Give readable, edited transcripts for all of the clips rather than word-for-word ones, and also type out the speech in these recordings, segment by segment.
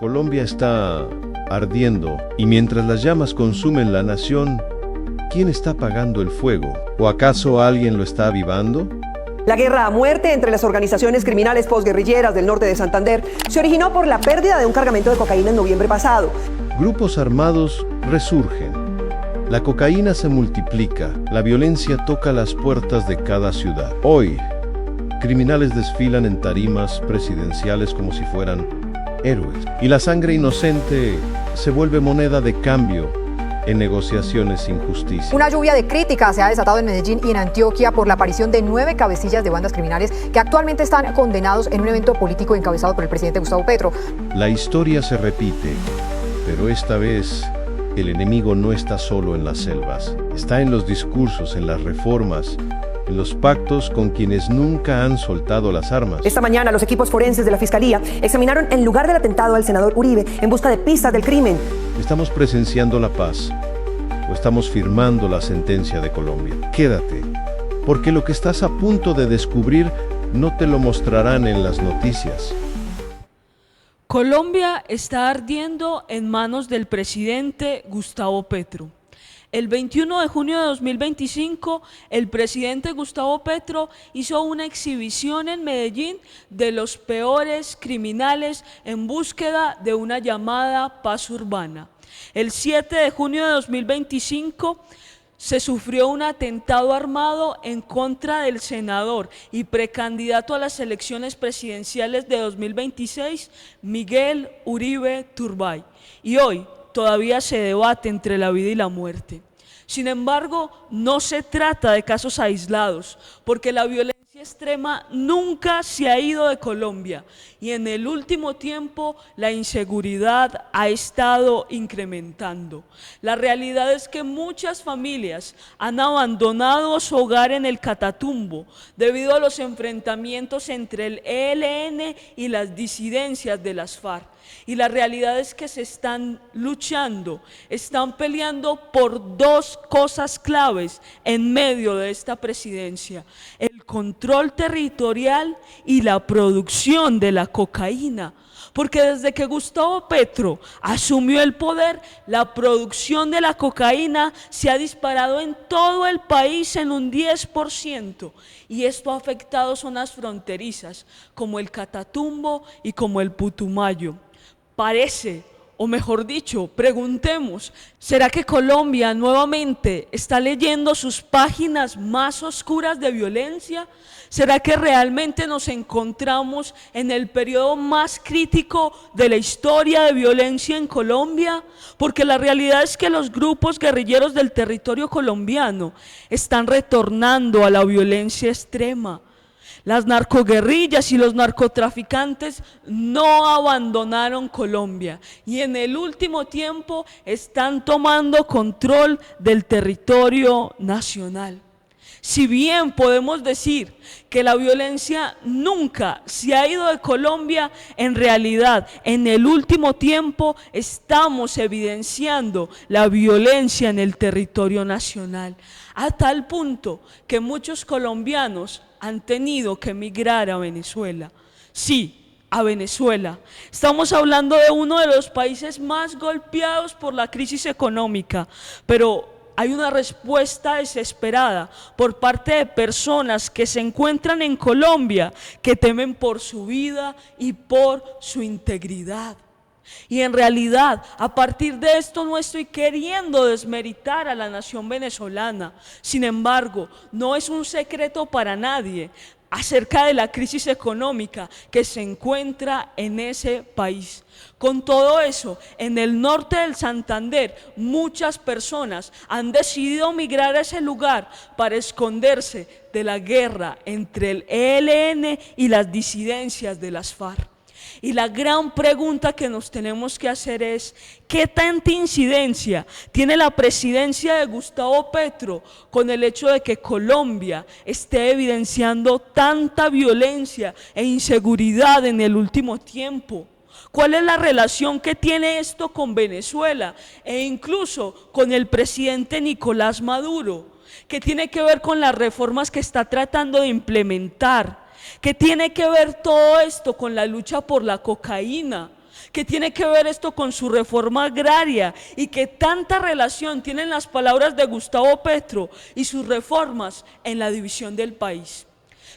Colombia está ardiendo y mientras las llamas consumen la nación, ¿quién está apagando el fuego? ¿O acaso alguien lo está avivando? La guerra a muerte entre las organizaciones criminales posguerrilleras del norte de Santander se originó por la pérdida de un cargamento de cocaína en noviembre pasado. Grupos armados resurgen. La cocaína se multiplica. La violencia toca las puertas de cada ciudad. Hoy, criminales desfilan en tarimas presidenciales como si fueran héroes. Y la sangre inocente se vuelve moneda de cambio en negociaciones sin justicia. Una lluvia de críticas se ha desatado en Medellín y en Antioquia por la aparición de 9 cabecillas de bandas criminales que actualmente están condenados en un evento político encabezado por el presidente Gustavo Petro. La historia se repite, pero esta vez el enemigo no está solo en las selvas. Está en los discursos, en las reformas, en los pactos con quienes nunca han soltado las armas. Esta mañana los equipos forenses de la Fiscalía examinaron el lugar del atentado al senador Uribe en busca de pistas del crimen. ¿Estamos presenciando la paz o estamos firmando la sentencia de Colombia? Quédate, porque lo que estás a punto de descubrir no te lo mostrarán en las noticias. Colombia está ardiendo en manos del presidente Gustavo Petro. El 21 de junio de 2025, el presidente Gustavo Petro hizo una exhibición en Medellín de los peores criminales en búsqueda de una llamada paz urbana. El 7 de junio de 2025, se sufrió un atentado armado en contra del senador y precandidato a las elecciones presidenciales de 2026, Miguel Uribe Turbay. Y hoy todavía se debate entre la vida y la muerte. Sin embargo, no se trata de casos aislados, porque la violencia extrema nunca se ha ido de Colombia y en el último tiempo la inseguridad ha estado incrementando. La realidad es que muchas familias han abandonado su hogar en el Catatumbo debido a los enfrentamientos entre el ELN y las disidencias de las FARC. Y la realidad es que se están luchando, están peleando por dos cosas claves en medio de esta presidencia: el control territorial y la producción de la cocaína. Porque desde que Gustavo Petro asumió el poder, la producción de la cocaína se ha disparado en todo el país en un 10%. Y esto ha afectado zonas fronterizas como el Catatumbo y como el Putumayo. Parece, o mejor dicho, preguntemos, ¿será que Colombia nuevamente está leyendo sus páginas más oscuras de violencia? ¿Será que realmente nos encontramos en el periodo más crítico de la historia de violencia en Colombia? Porque la realidad es que los grupos guerrilleros del territorio colombiano están retornando a la violencia extrema. Las narcoguerrillas y los narcotraficantes no abandonaron Colombia y en el último tiempo están tomando control del territorio nacional. Si bien podemos decir que la violencia nunca se ha ido de Colombia, en realidad en el último tiempo estamos evidenciando la violencia en el territorio nacional, a tal punto que muchos colombianos han tenido que emigrar a Venezuela. Sí, a Venezuela. Estamos hablando de uno de los países más golpeados por la crisis económica, pero hay una respuesta desesperada por parte de personas que se encuentran en Colombia, que temen por su vida y por su integridad. Y en realidad, a partir de esto no estoy queriendo desmeritar a la nación venezolana. Sin embargo, no es un secreto para nadie acerca de la crisis económica que se encuentra en ese país. Con todo eso, en el norte del Santander, muchas personas han decidido migrar a ese lugar para esconderse de la guerra entre el ELN y las disidencias de las FARC. Y la gran pregunta que nos tenemos que hacer es: ¿qué tanta incidencia tiene la presidencia de Gustavo Petro con el hecho de que Colombia esté evidenciando tanta violencia e inseguridad en el último tiempo? ¿Cuál es la relación que tiene esto con Venezuela e incluso con el presidente Nicolás Maduro? ¿Qué tiene que ver con las reformas que está tratando de implementar? ¿Qué tiene que ver todo esto con la lucha por la cocaína? ¿Qué tiene que ver esto con su reforma agraria? ¿Y qué tanta relación tienen las palabras de Gustavo Petro y sus reformas en la división del país?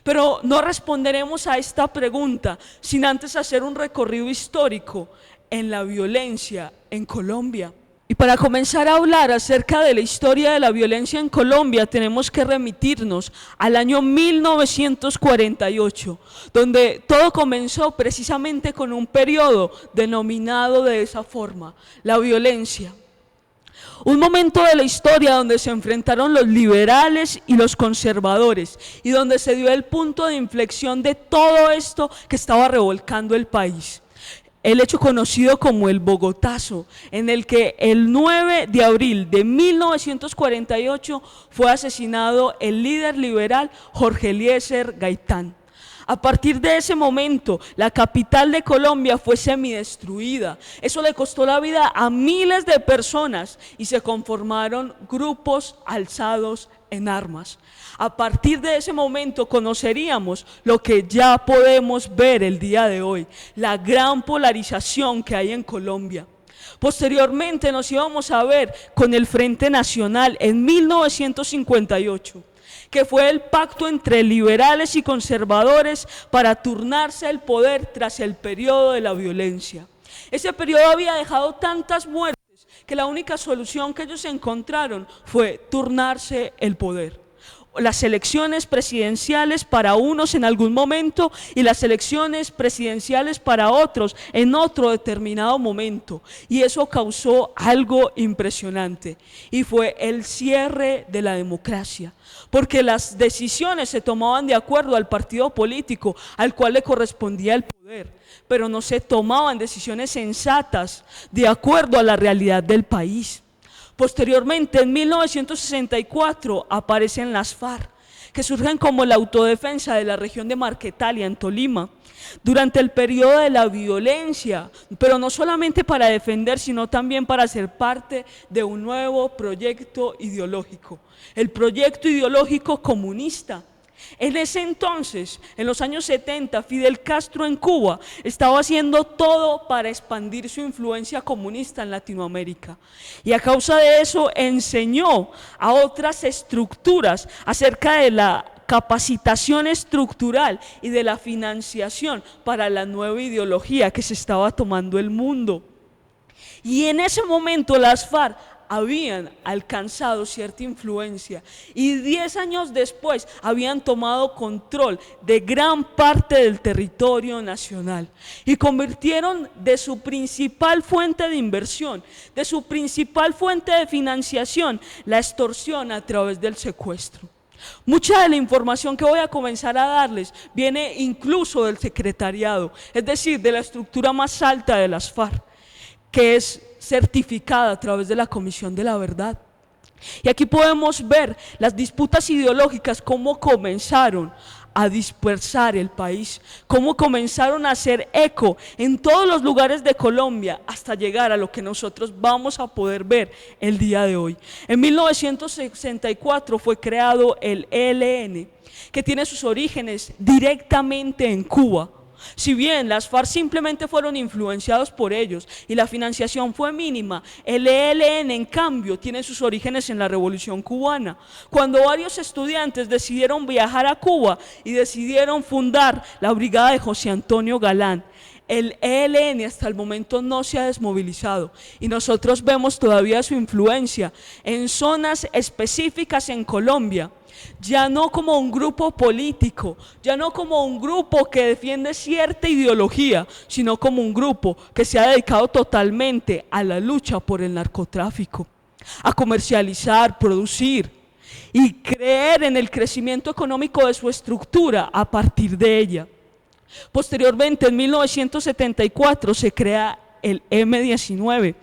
Pero no responderemos a esta pregunta sin antes hacer un recorrido histórico en la violencia en Colombia. Y para comenzar a hablar acerca de la historia de la violencia en Colombia, tenemos que remitirnos al año 1948, donde todo comenzó precisamente con un periodo denominado de esa forma, la violencia. Un momento de la historia donde se enfrentaron los liberales y los conservadores y donde se dio el punto de inflexión de todo esto que estaba revolcando el país. El hecho conocido como el Bogotazo, en el que el 9 de abril de 1948 fue asesinado el líder liberal Jorge Eliezer Gaitán. A partir de ese momento, la capital de Colombia fue semidestruida. Eso le costó la vida a miles de personas y se conformaron grupos alzados en armas. A partir de ese momento conoceríamos lo que ya podemos ver el día de hoy, la gran polarización que hay en Colombia. Posteriormente nos íbamos a ver con el Frente Nacional en 1958. Que fue el pacto entre liberales y conservadores para turnarse el poder tras el periodo de la violencia. Ese periodo había dejado tantas muertes que la única solución que ellos encontraron fue turnarse el poder. Las elecciones presidenciales para unos en algún momento y las elecciones presidenciales para otros en otro determinado momento. Y eso causó algo impresionante y fue el cierre de la democracia. Porque las decisiones se tomaban de acuerdo al partido político al cual le correspondía el poder, pero no se tomaban decisiones sensatas de acuerdo a la realidad del país. Posteriormente, en 1964, aparecen las FARC, que surgen como la autodefensa de la región de Marquetalia, en Tolima, durante el periodo de la violencia, pero no solamente para defender, sino también para ser parte de un nuevo proyecto ideológico, el proyecto ideológico comunista. En ese entonces, en los años 70, Fidel Castro en Cuba estaba haciendo todo para expandir su influencia comunista en Latinoamérica. Y a causa de eso enseñó a otras estructuras acerca de la capacitación estructural y de la financiación para la nueva ideología que se estaba tomando el mundo. Y en ese momento las FARC habían alcanzado cierta influencia y 10 años después habían tomado control de gran parte del territorio nacional y convirtieron de su principal fuente de inversión, de su principal fuente de financiación, la extorsión a través del secuestro. Mucha de la información que voy a comenzar a darles viene incluso del secretariado, es decir, de la estructura más alta de las FARC, que es certificada a través de la Comisión de la Verdad. Y aquí podemos ver las disputas ideológicas, cómo comenzaron a dispersar el país, cómo comenzaron a hacer eco en todos los lugares de Colombia hasta llegar a lo que nosotros vamos a poder ver el día de hoy. En 1964 fue creado el ELN, que tiene sus orígenes directamente en Cuba. Si bien las FARC simplemente fueron influenciados por ellos y la financiación fue mínima, el ELN en cambio tiene sus orígenes en la Revolución Cubana, cuando varios estudiantes decidieron viajar a Cuba y decidieron fundar la brigada de José Antonio Galán. El ELN hasta el momento no se ha desmovilizado y nosotros vemos todavía su influencia en zonas específicas en Colombia, ya no como un grupo político, ya no como un grupo que defiende cierta ideología, sino como un grupo que se ha dedicado totalmente a la lucha por el narcotráfico, a comercializar, producir y creer en el crecimiento económico de su estructura a partir de ella. Posteriormente, en 1974, se crea el M-19,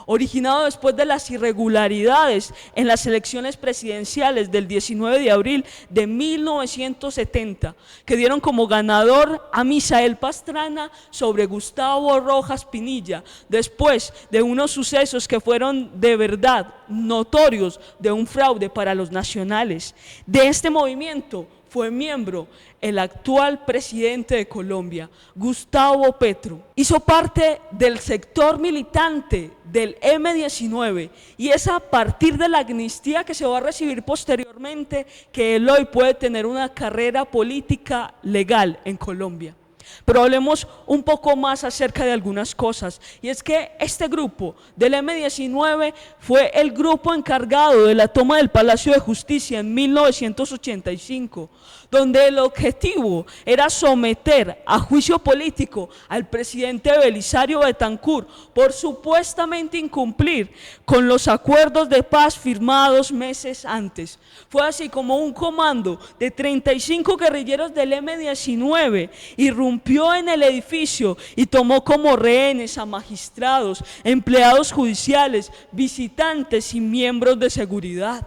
originado después de las irregularidades en las elecciones presidenciales del 19 de abril de 1970, que dieron como ganador a Misael Pastrana sobre Gustavo Rojas Pinilla, después de unos sucesos que fueron de verdad notorios de un fraude para los nacionales. De este movimiento fue miembro el actual presidente de Colombia, Gustavo Petro. Hizo parte del sector militante del M-19 y es a partir de la amnistía que se va a recibir posteriormente que él hoy puede tener una carrera política legal en Colombia. Pero hablemos un poco más acerca de algunas cosas, y es que este grupo del M-19 fue el grupo encargado de la toma del Palacio de Justicia en 1985, donde el objetivo era someter a juicio político al presidente Belisario Betancur por supuestamente incumplir con los acuerdos de paz firmados meses antes. Fue así como un comando de 35 guerrilleros del M-19 irrumpió en el edificio y tomó como rehenes a magistrados, empleados judiciales, visitantes y miembros de seguridad.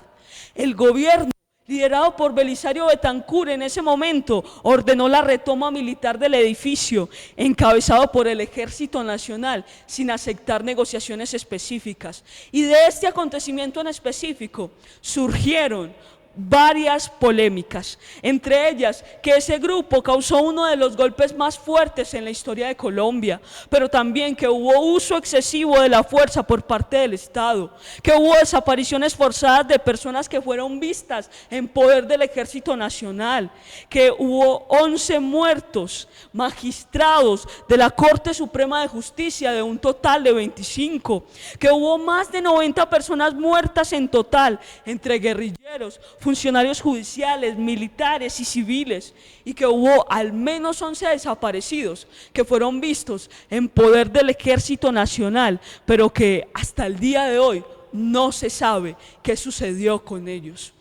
El gobierno, liderado por Belisario Betancur, en ese momento ordenó la retoma militar del edificio, encabezado por el Ejército Nacional, sin aceptar negociaciones específicas. Y de este acontecimiento en específico surgieron varias polémicas, entre ellas que ese grupo causó uno de los golpes más fuertes en la historia de Colombia, pero también que hubo uso excesivo de la fuerza por parte del Estado, que hubo desapariciones forzadas de personas que fueron vistas en poder del Ejército Nacional, que hubo 11 muertos magistrados de la Corte Suprema de Justicia de un total de 25, que hubo más de 90 personas muertas en total, entre guerrilleros, funcionarios judiciales, militares y civiles, y que hubo al menos 11 desaparecidos que fueron vistos en poder del Ejército Nacional, pero que hasta el día de hoy no se sabe qué sucedió con ellos.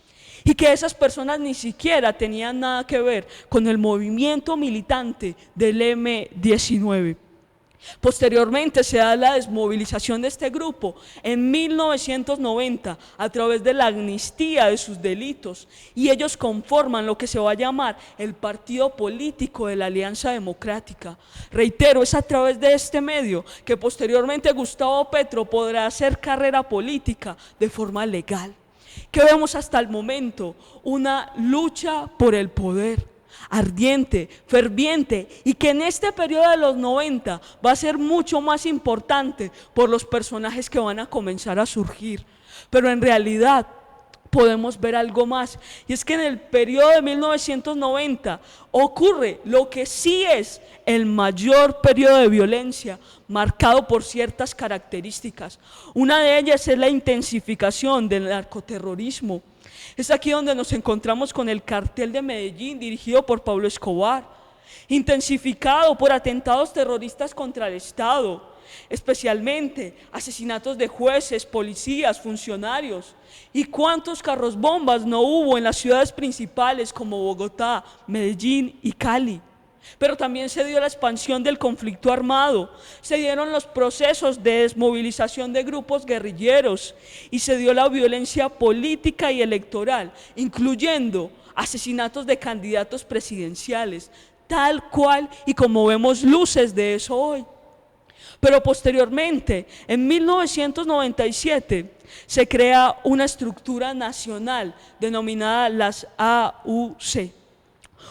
Y que esas personas ni siquiera tenían nada que ver con el movimiento militante del M-19. Posteriormente se da la desmovilización de este grupo en 1990 a través de la amnistía de sus delitos, y ellos conforman lo que se va a llamar el partido político de la Alianza Democrática. Reitero, es a través de este medio que posteriormente Gustavo Petro podrá hacer carrera política de forma legal. ¿Qué vemos hasta el momento? Una lucha por el poder ardiente, ferviente, y que en este periodo de los 90 va a ser mucho más importante por los personajes que van a comenzar a surgir. Pero en realidad podemos ver algo más, y es que en el periodo de 1990 ocurre lo que sí es el mayor periodo de violencia, marcado por ciertas características. Una de ellas es la intensificación del narcoterrorismo. Es aquí donde nos encontramos con el cartel de Medellín, dirigido por Pablo Escobar, intensificado por atentados terroristas contra el Estado, especialmente asesinatos de jueces, policías, funcionarios. ¿Y cuántos carros bombas no hubo en las ciudades principales como Bogotá, Medellín y Cali? Pero también se dio la expansión del conflicto armado, se dieron los procesos de desmovilización de grupos guerrilleros y se dio la violencia política y electoral, incluyendo asesinatos de candidatos presidenciales, tal cual y como vemos luces de eso hoy. Pero posteriormente, en 1997, se crea una estructura nacional denominada las AUC.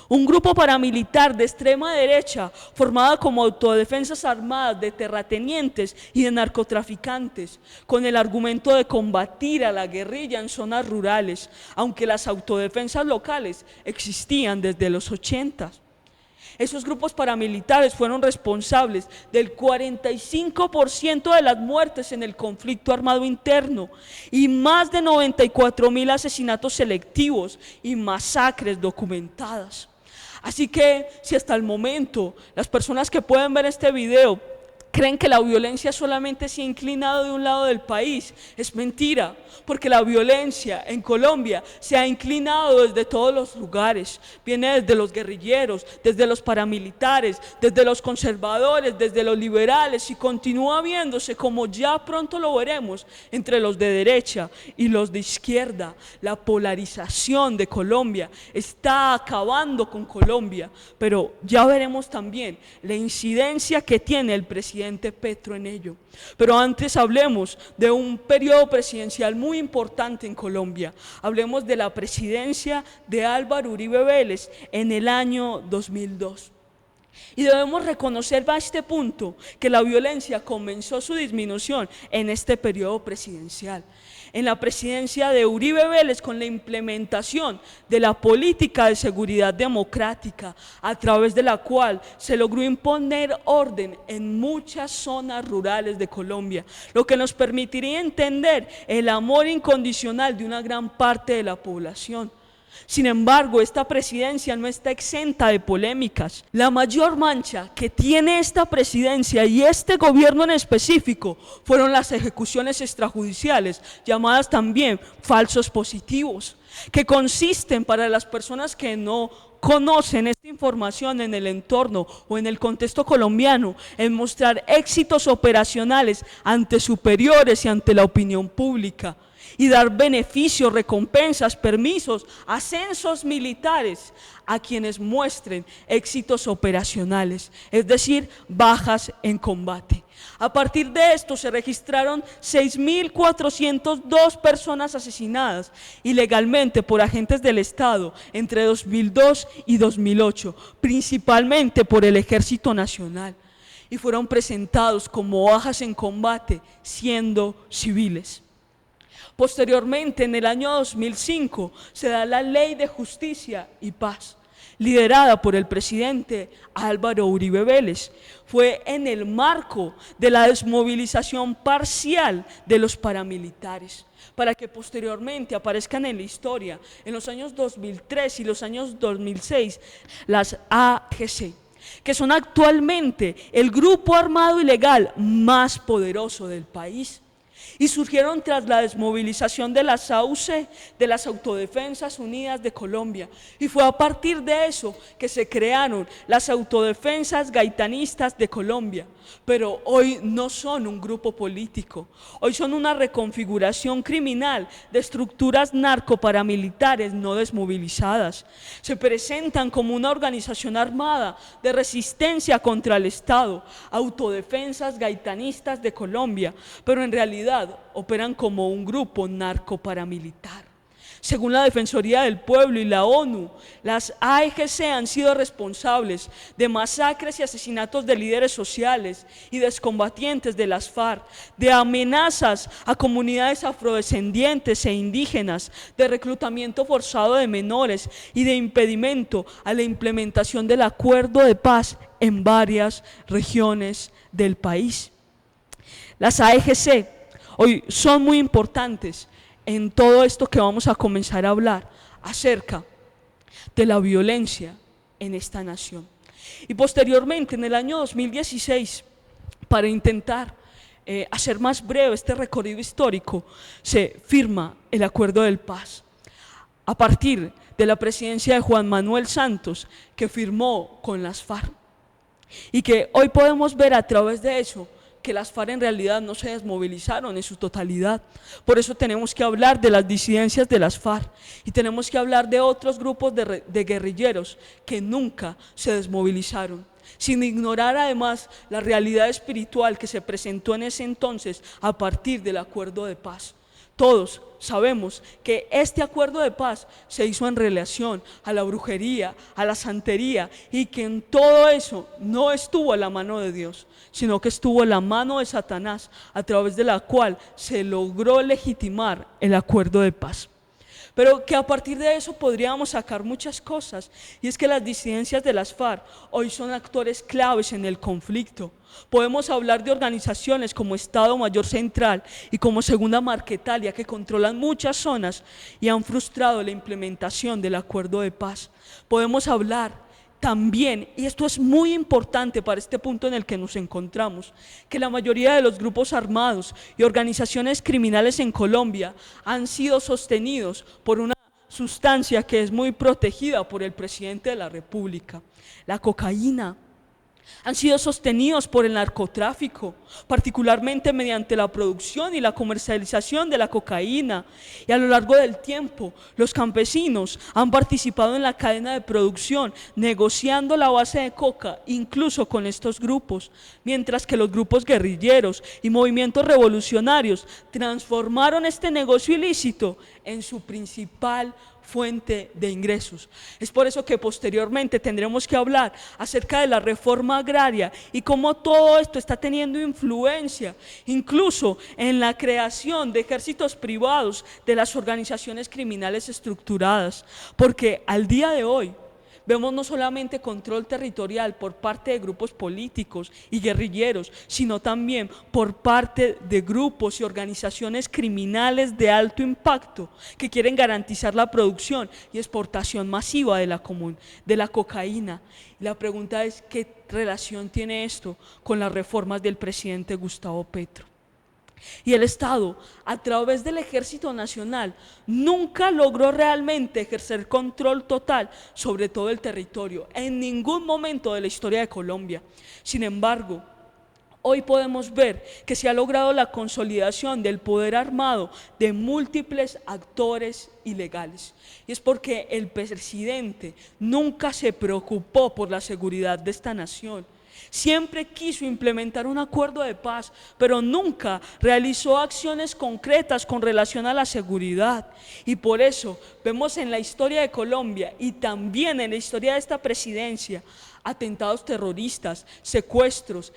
Un grupo paramilitar de extrema derecha formado como autodefensas armadas de terratenientes y de narcotraficantes, con el argumento de combatir a la guerrilla en zonas rurales, aunque las autodefensas locales existían desde los 80. Esos grupos paramilitares fueron responsables del 45% de las muertes en el conflicto armado interno y más de 94.000 asesinatos selectivos y masacres documentadas. Así que si hasta el momento las personas que pueden ver este video creen que la violencia solamente se ha inclinado de un lado del país, es mentira, porque la violencia en Colombia se ha inclinado desde todos los lugares. Viene desde los guerrilleros, desde los paramilitares, desde los conservadores, desde los liberales, y continúa viéndose, como ya pronto lo veremos, entre los de derecha y los de izquierda. La polarización de Colombia está acabando con Colombia, pero ya veremos también la incidencia que tiene el presidente presidente Petro en ello. Pero antes hablemos de un periodo presidencial muy importante en Colombia. Hablemos de la presidencia de Álvaro Uribe Vélez en el año 2002. Y debemos reconocer a este punto que la violencia comenzó su disminución en este periodo presidencial. En la presidencia de Uribe Vélez, con la implementación de la política de seguridad democrática, a través de la cual se logró imponer orden en muchas zonas rurales de Colombia, lo que nos permitiría entender el amor incondicional de una gran parte de la población. Sin embargo, esta presidencia no está exenta de polémicas. La mayor mancha que tiene esta presidencia y este gobierno en específico fueron las ejecuciones extrajudiciales, llamadas también falsos positivos, que consisten, para las personas que no conocen esta información en el entorno o en el contexto colombiano, en mostrar éxitos operacionales ante superiores y ante la opinión pública, y dar beneficios, recompensas, permisos, ascensos militares a quienes muestren éxitos operacionales, es decir, bajas en combate. A partir de esto se registraron 6.402 personas asesinadas ilegalmente por agentes del Estado entre 2002 y 2008, principalmente por el Ejército Nacional, y fueron presentados como bajas en combate siendo civiles. Posteriormente, en el año 2005, se da la Ley de Justicia y Paz, liderada por el presidente Álvaro Uribe Vélez. Fue en el marco de la desmovilización parcial de los paramilitares, para que posteriormente aparezcan en la historia, en los años 2003 y los años 2006, las AGC, que son actualmente el grupo armado ilegal más poderoso del país. Y surgieron tras la desmovilización de las AUC, de las Autodefensas Unidas de Colombia. Y fue a partir de eso que se crearon las Autodefensas Gaitanistas de Colombia. Pero hoy no son un grupo político, hoy son una reconfiguración criminal de estructuras narcoparamilitares no desmovilizadas. Se presentan como una organización armada de resistencia contra el Estado, Autodefensas Gaitanistas de Colombia, pero en realidad operan como un grupo narcoparamilitar. Según la Defensoría del Pueblo y la ONU, las AGC han sido responsables de masacres y asesinatos de líderes sociales y de excombatientes de las FARC, de amenazas a comunidades afrodescendientes e indígenas, de reclutamiento forzado de menores y de impedimento a la implementación del acuerdo de paz en varias regiones del país. Las AGC hoy son muy importantes en todo esto que vamos a comenzar a hablar acerca de la violencia en esta nación. Y posteriormente, en el año 2016, para intentar hacer más breve este recorrido histórico, se firma el Acuerdo de Paz, a partir de la presidencia de Juan Manuel Santos, que firmó con las FARC, y que hoy podemos ver a través de eso que las FARC en realidad no se desmovilizaron en su totalidad. Por eso tenemos que hablar de las disidencias de las FARC y tenemos que hablar de otros grupos de guerrilleros que nunca se desmovilizaron, sin ignorar además la realidad espiritual que se presentó en ese entonces a partir del Acuerdo de Paz. Todos sabemos que este acuerdo de paz se hizo en relación a la brujería, a la santería, y que en todo eso no estuvo la mano de Dios, sino que estuvo la mano de Satanás, a través de la cual se logró legitimar el acuerdo de paz. Pero que a partir de eso podríamos sacar muchas cosas, y es que las disidencias de las FARC hoy son actores claves en el conflicto. Podemos hablar de organizaciones como Estado Mayor Central y como Segunda Marquetalia, que controlan muchas zonas y han frustrado la implementación del acuerdo de paz. Podemos hablar también, y esto es muy importante para este punto en el que nos encontramos, que la mayoría de los grupos armados y organizaciones criminales en Colombia han sido sostenidos por una sustancia que es muy protegida por el presidente de la República, la cocaína. Han sido sostenidos por el narcotráfico, particularmente mediante la producción y la comercialización de la cocaína. Y a lo largo del tiempo, los campesinos han participado en la cadena de producción, negociando la base de coca, incluso con estos grupos, mientras que los grupos guerrilleros y movimientos revolucionarios transformaron este negocio ilícito en su principal fuente de ingresos. Es por eso que posteriormente tendremos que hablar acerca de la reforma agraria y cómo todo esto está teniendo influencia incluso en la creación de ejércitos privados de las organizaciones criminales estructuradas, porque al día de hoy vemos no solamente control territorial por parte de grupos políticos y guerrilleros, sino también por parte de grupos y organizaciones criminales de alto impacto que quieren garantizar la producción y exportación masiva de la cocaína. La pregunta es, ¿qué relación tiene esto con las reformas del presidente Gustavo Petro? Y el Estado, a través del Ejército Nacional, nunca logró realmente ejercer control total sobre todo el territorio, en ningún momento de la historia de Colombia. Sin embargo, hoy podemos ver que se ha logrado la consolidación del poder armado de múltiples actores ilegales. Y es porque el presidente nunca se preocupó por la seguridad de esta nación. Siempre quiso implementar un acuerdo de paz, pero nunca realizó acciones concretas con relación a la seguridad. Y por eso vemos en la historia de Colombia y también en la historia de esta presidencia atentados terroristas, secuestros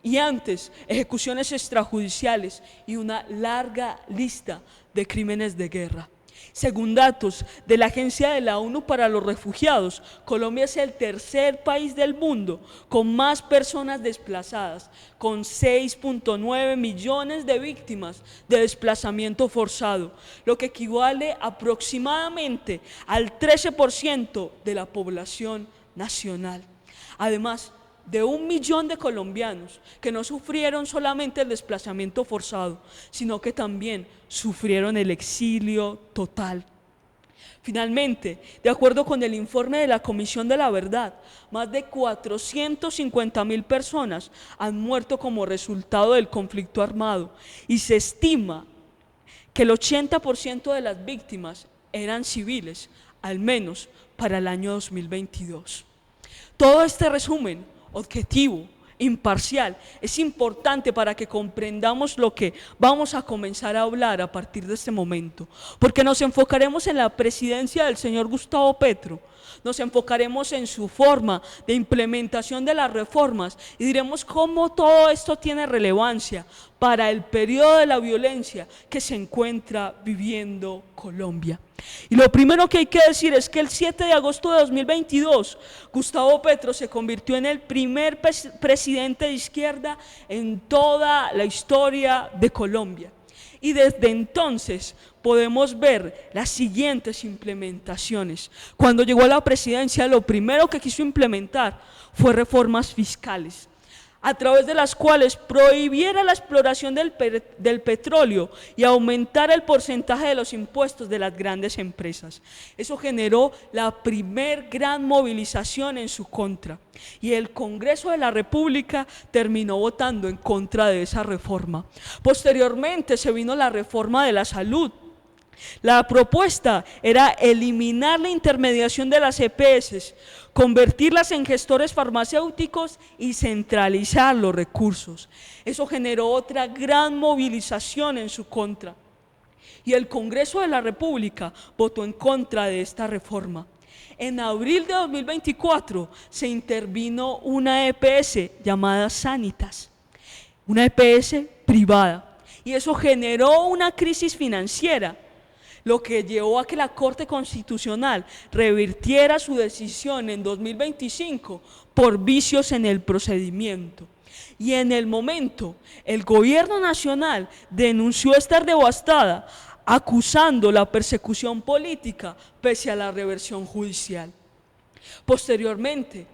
y antes ejecuciones extrajudiciales y una larga lista de crímenes de guerra. Según datos de la Agencia de la ONU para los Refugiados, Colombia es el tercer país del mundo con más personas desplazadas, con 6.9 millones de víctimas de desplazamiento forzado, lo que equivale aproximadamente al 13% de la población nacional. Además de 1 millón de colombianos que no sufrieron solamente el desplazamiento forzado, sino que también sufrieron el exilio total. Finalmente, de acuerdo con el informe de la Comisión de la Verdad, más de 450.000 personas han muerto como resultado del conflicto armado y se estima que el 80% de las víctimas eran civiles, al menos para el año 2022. Todo este resumen objetivo, imparcial, es importante para que comprendamos lo que vamos a comenzar a hablar a partir de este momento, porque nos enfocaremos en la presidencia del señor Gustavo Petro, nos enfocaremos en su forma de implementación de las reformas y diremos cómo todo esto tiene relevancia para el periodo de la violencia que se encuentra viviendo Colombia. Y lo primero que hay que decir es que el 7 de agosto de 2022, Gustavo Petro se convirtió en el primer presidente de izquierda en toda la historia de Colombia. Y desde entonces podemos ver las siguientes implementaciones. Cuando llegó a la presidencia, lo primero que quiso implementar fue reformas fiscales, a través de las cuales prohibiera la exploración del petróleo y aumentara el porcentaje de los impuestos de las grandes empresas. Eso generó la primer gran movilización en su contra y el Congreso de la República terminó votando en contra de esa reforma. Posteriormente se vino la reforma de la salud. La propuesta era eliminar la intermediación de las EPS, convertirlas en gestores farmacéuticos y centralizar los recursos. Eso generó otra gran movilización en su contra. Y el Congreso de la República votó en contra de esta reforma. En abril de 2024 se intervino una EPS llamada Sanitas, una EPS privada, y eso generó una crisis financiera, lo que llevó a que la Corte Constitucional revirtiera su decisión en 2025 por vicios en el procedimiento. Y en el momento, el gobierno nacional denunció estar devastada, acusando la persecución política pese a la reversión judicial. Posteriormente,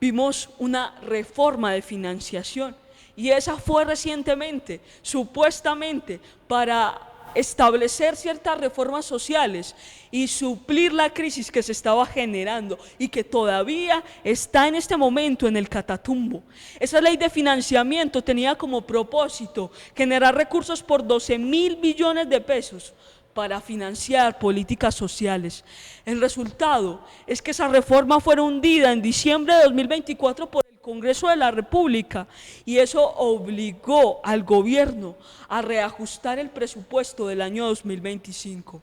vimos una reforma de financiación y esa fue recientemente, supuestamente, para establecer ciertas reformas sociales y suplir la crisis que se estaba generando y que todavía está en este momento en el catatumbo. Esa ley de financiamiento tenía como propósito generar recursos por 12.000 billones de pesos para financiar políticas sociales. El resultado es que esa reforma fue hundida en diciembre de 2024 por el Congreso de la República, y eso obligó al gobierno a reajustar el presupuesto del año 2025.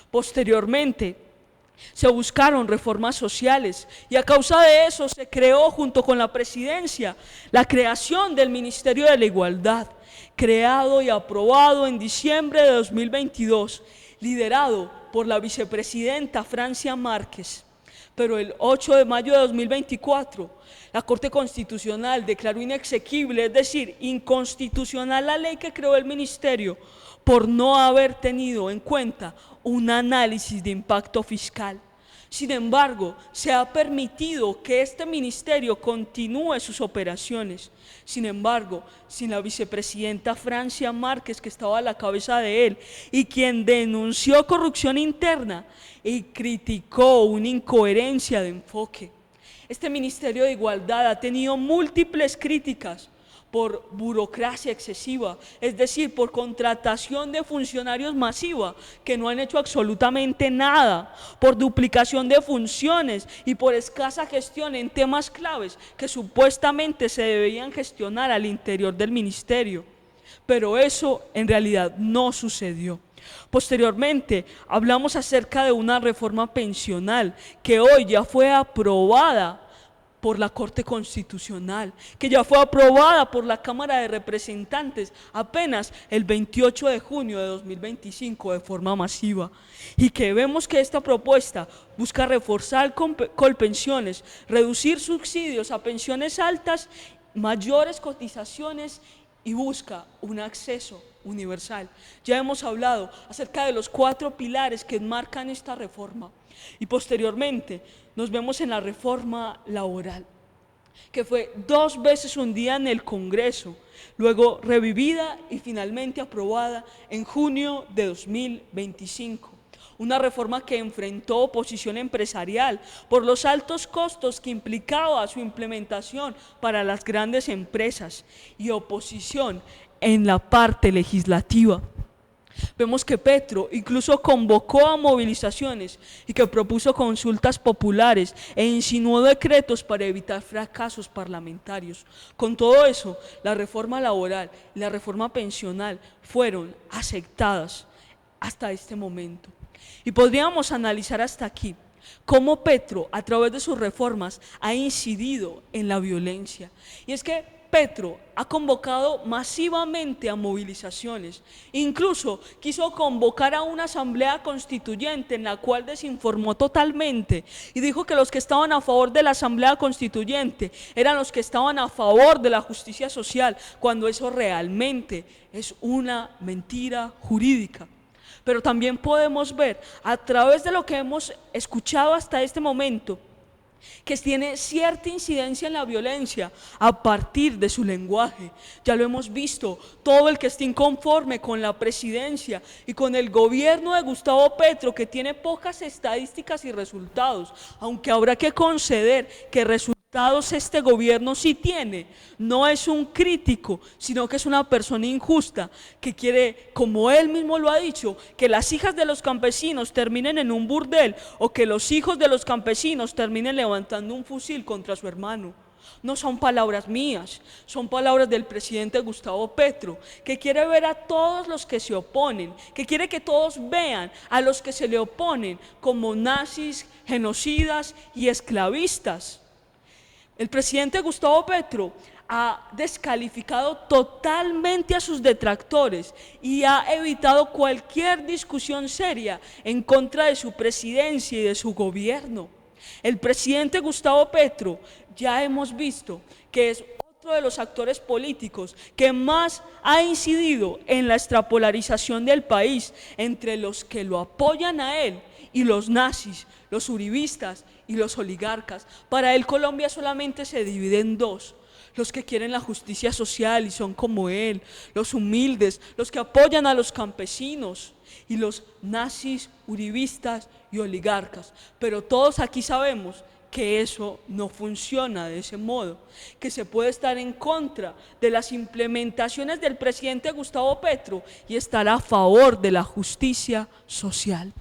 Posteriormente, se buscaron reformas sociales y a causa de eso se creó, junto con la presidencia, la creación del Ministerio de la Igualdad, creado y aprobado en diciembre de 2022, liderado por la vicepresidenta Francia Márquez. Pero el 8 de mayo de 2024, la Corte Constitucional declaró inexequible, es decir, inconstitucional, la ley que creó el ministerio por no haber tenido en cuenta un análisis de impacto fiscal. Sin embargo, se ha permitido que este ministerio continúe sus operaciones. Sin embargo, sin la vicepresidenta Francia Márquez, que estaba a la cabeza de él y quien denunció corrupción interna y criticó una incoherencia de enfoque. Este Ministerio de Igualdad ha tenido múltiples críticas por burocracia excesiva, es decir, por contratación de funcionarios masiva que no han hecho absolutamente nada, por duplicación de funciones y por escasa gestión en temas claves que supuestamente se debían gestionar al interior del ministerio. Pero eso en realidad no sucedió. Posteriormente, hablamos acerca de una reforma pensional que hoy ya fue aprobada por la Corte Constitucional, que ya fue aprobada por la Cámara de Representantes apenas el 28 de junio de 2025 de forma masiva, y que vemos que esta propuesta busca reforzar colpensiones, reducir subsidios a pensiones altas, mayores cotizaciones y busca un acceso universal. Ya hemos hablado acerca de los 4 pilares que enmarcan esta reforma. Y posteriormente nos vemos en la reforma laboral, que fue 2 veces hundida en el Congreso, luego revivida y finalmente aprobada en junio de 2025. Una reforma que enfrentó oposición empresarial por los altos costos que implicaba su implementación para las grandes empresas y oposición en la parte legislativa. Vemos que Petro incluso convocó a movilizaciones y que propuso consultas populares e insinuó decretos para evitar fracasos parlamentarios. Con todo eso, la reforma laboral y la reforma pensional fueron aceptadas hasta este momento. Y podríamos analizar hasta aquí cómo Petro, a través de sus reformas, ha incidido en la violencia. Y es que Petro ha convocado masivamente a movilizaciones, incluso quiso convocar a una asamblea constituyente en la cual desinformó totalmente y dijo que los que estaban a favor de la asamblea constituyente eran los que estaban a favor de la justicia social, cuando eso realmente es una mentira jurídica. Pero también podemos ver, a través de lo que hemos escuchado hasta este momento, que tiene cierta incidencia en la violencia a partir de su lenguaje. Ya lo hemos visto, todo el que esté inconforme con la presidencia y con el gobierno de Gustavo Petro, que tiene pocas estadísticas y resultados, aunque habrá que conceder que resultados este gobierno sí tiene, no es un crítico, sino que es una persona injusta que quiere, como él mismo lo ha dicho, que las hijas de los campesinos terminen en un burdel o que los hijos de los campesinos terminen levantando un fusil contra su hermano. No son palabras mías, son palabras del presidente Gustavo Petro, que quiere ver a todos los que se oponen, que quiere que todos vean a los que se le oponen como nazis, genocidas y esclavistas. El presidente Gustavo Petro ha descalificado totalmente a sus detractores y ha evitado cualquier discusión seria en contra de su presidencia y de su gobierno. El presidente Gustavo Petro, ya hemos visto que es otro de los actores políticos que más ha incidido en la extrapolarización del país entre los que lo apoyan a él y los nazis, los uribistas y los oligarcas. Para él Colombia solamente se divide en 2, los que quieren la justicia social y son como él, los humildes, los que apoyan a los campesinos y los nazis, uribistas y oligarcas. Pero todos aquí sabemos que eso no funciona de ese modo, que se puede estar en contra de las implementaciones del presidente Gustavo Petro y estar a favor de la justicia social.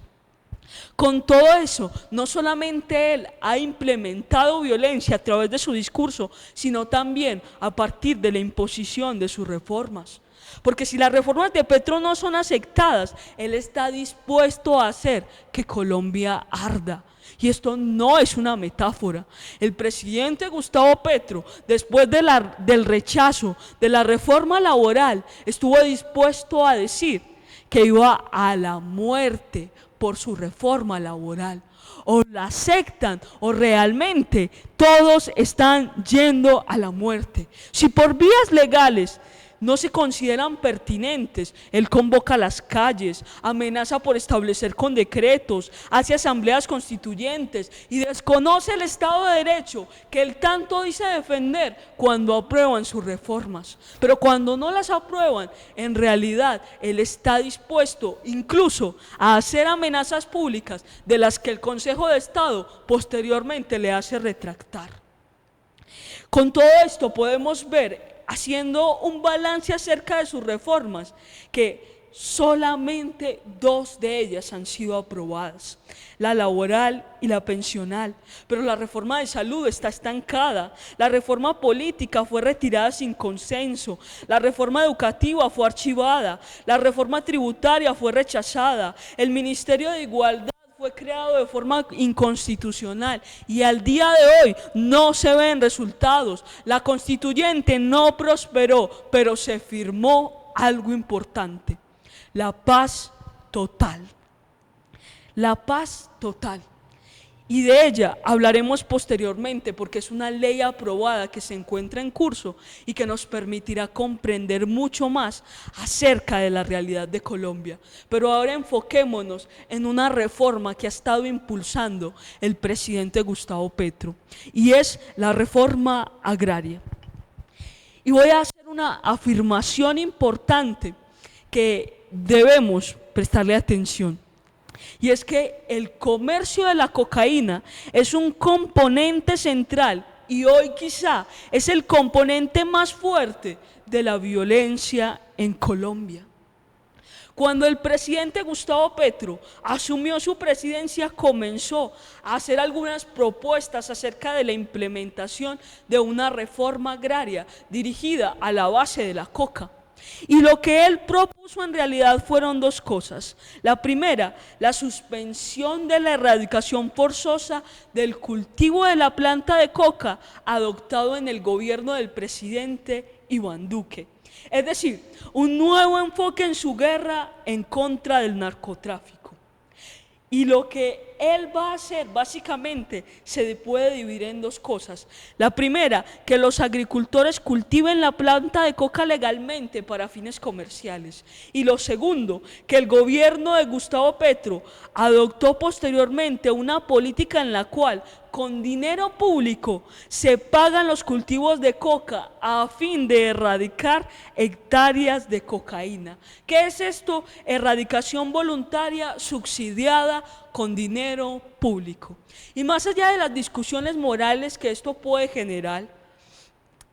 Con todo eso, no solamente él ha implementado violencia a través de su discurso, sino también a partir de la imposición de sus reformas. Porque si las reformas de Petro no son aceptadas, él está dispuesto a hacer que Colombia arda. Y esto no es una metáfora. El presidente Gustavo Petro, después del rechazo de la reforma laboral, estuvo dispuesto a decir que iba a la muerte por su reforma laboral. O la aceptan o realmente todos están yendo a la muerte. Si por vías legales no se consideran pertinentes, él convoca a las calles, amenaza por establecer con decretos, hace asambleas constituyentes y desconoce el Estado de Derecho que él tanto dice defender cuando aprueban sus reformas. Pero cuando no las aprueban, en realidad él está dispuesto incluso a hacer amenazas públicas de las que el Consejo de Estado posteriormente le hace retractar. Con todo esto podemos ver, haciendo un balance acerca de sus reformas, que solamente 2 de ellas han sido aprobadas, la laboral y la pensional, pero la reforma de salud está estancada, la reforma política fue retirada sin consenso, la reforma educativa fue archivada, la reforma tributaria fue rechazada, el Ministerio de Igualdad fue creado de forma inconstitucional y al día de hoy no se ven resultados. La constituyente no prosperó, pero se firmó algo importante: la paz total. La paz total. Y de ella hablaremos posteriormente porque es una ley aprobada que se encuentra en curso y que nos permitirá comprender mucho más acerca de la realidad de Colombia. Pero ahora enfoquémonos en una reforma que ha estado impulsando el presidente Gustavo Petro y es la reforma agraria. Y voy a hacer una afirmación importante que debemos prestarle atención. Y es que el comercio de la cocaína es un componente central y hoy quizá es el componente más fuerte de la violencia en Colombia. Cuando el presidente Gustavo Petro asumió su presidencia, comenzó a hacer algunas propuestas acerca de la implementación de una reforma agraria dirigida a la base de la coca. Y lo que él propuso en realidad fueron 2 cosas. La primera, la suspensión de la erradicación forzosa del cultivo de la planta de coca adoptado en el gobierno del presidente Iván Duque. Es decir, un nuevo enfoque en su guerra en contra del narcotráfico. Y lo que él va a hacer básicamente se puede dividir en 2 cosas. La primera, que los agricultores cultiven la planta de coca legalmente para fines comerciales. Y lo segundo, que el gobierno de Gustavo Petro adoptó posteriormente una política en la cual con dinero público se pagan los cultivos de coca a fin de erradicar hectáreas de cocaína. ¿Qué es esto? Erradicación voluntaria subsidiada con dinero público. Y más allá de las discusiones morales que esto puede generar,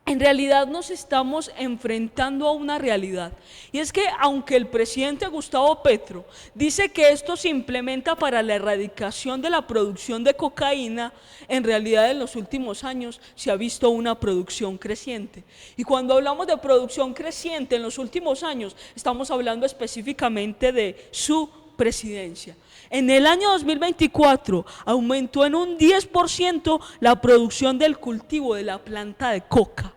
en realidad nos estamos enfrentando a una realidad, y es que aunque el presidente Gustavo Petro dice que esto se implementa para la erradicación de la producción de cocaína, en realidad en los últimos años se ha visto una producción creciente. Y cuando hablamos de producción creciente en los últimos años, estamos hablando específicamente de su presidencia. En el año 2024 aumentó en un 10% la producción del cultivo de la planta de coca.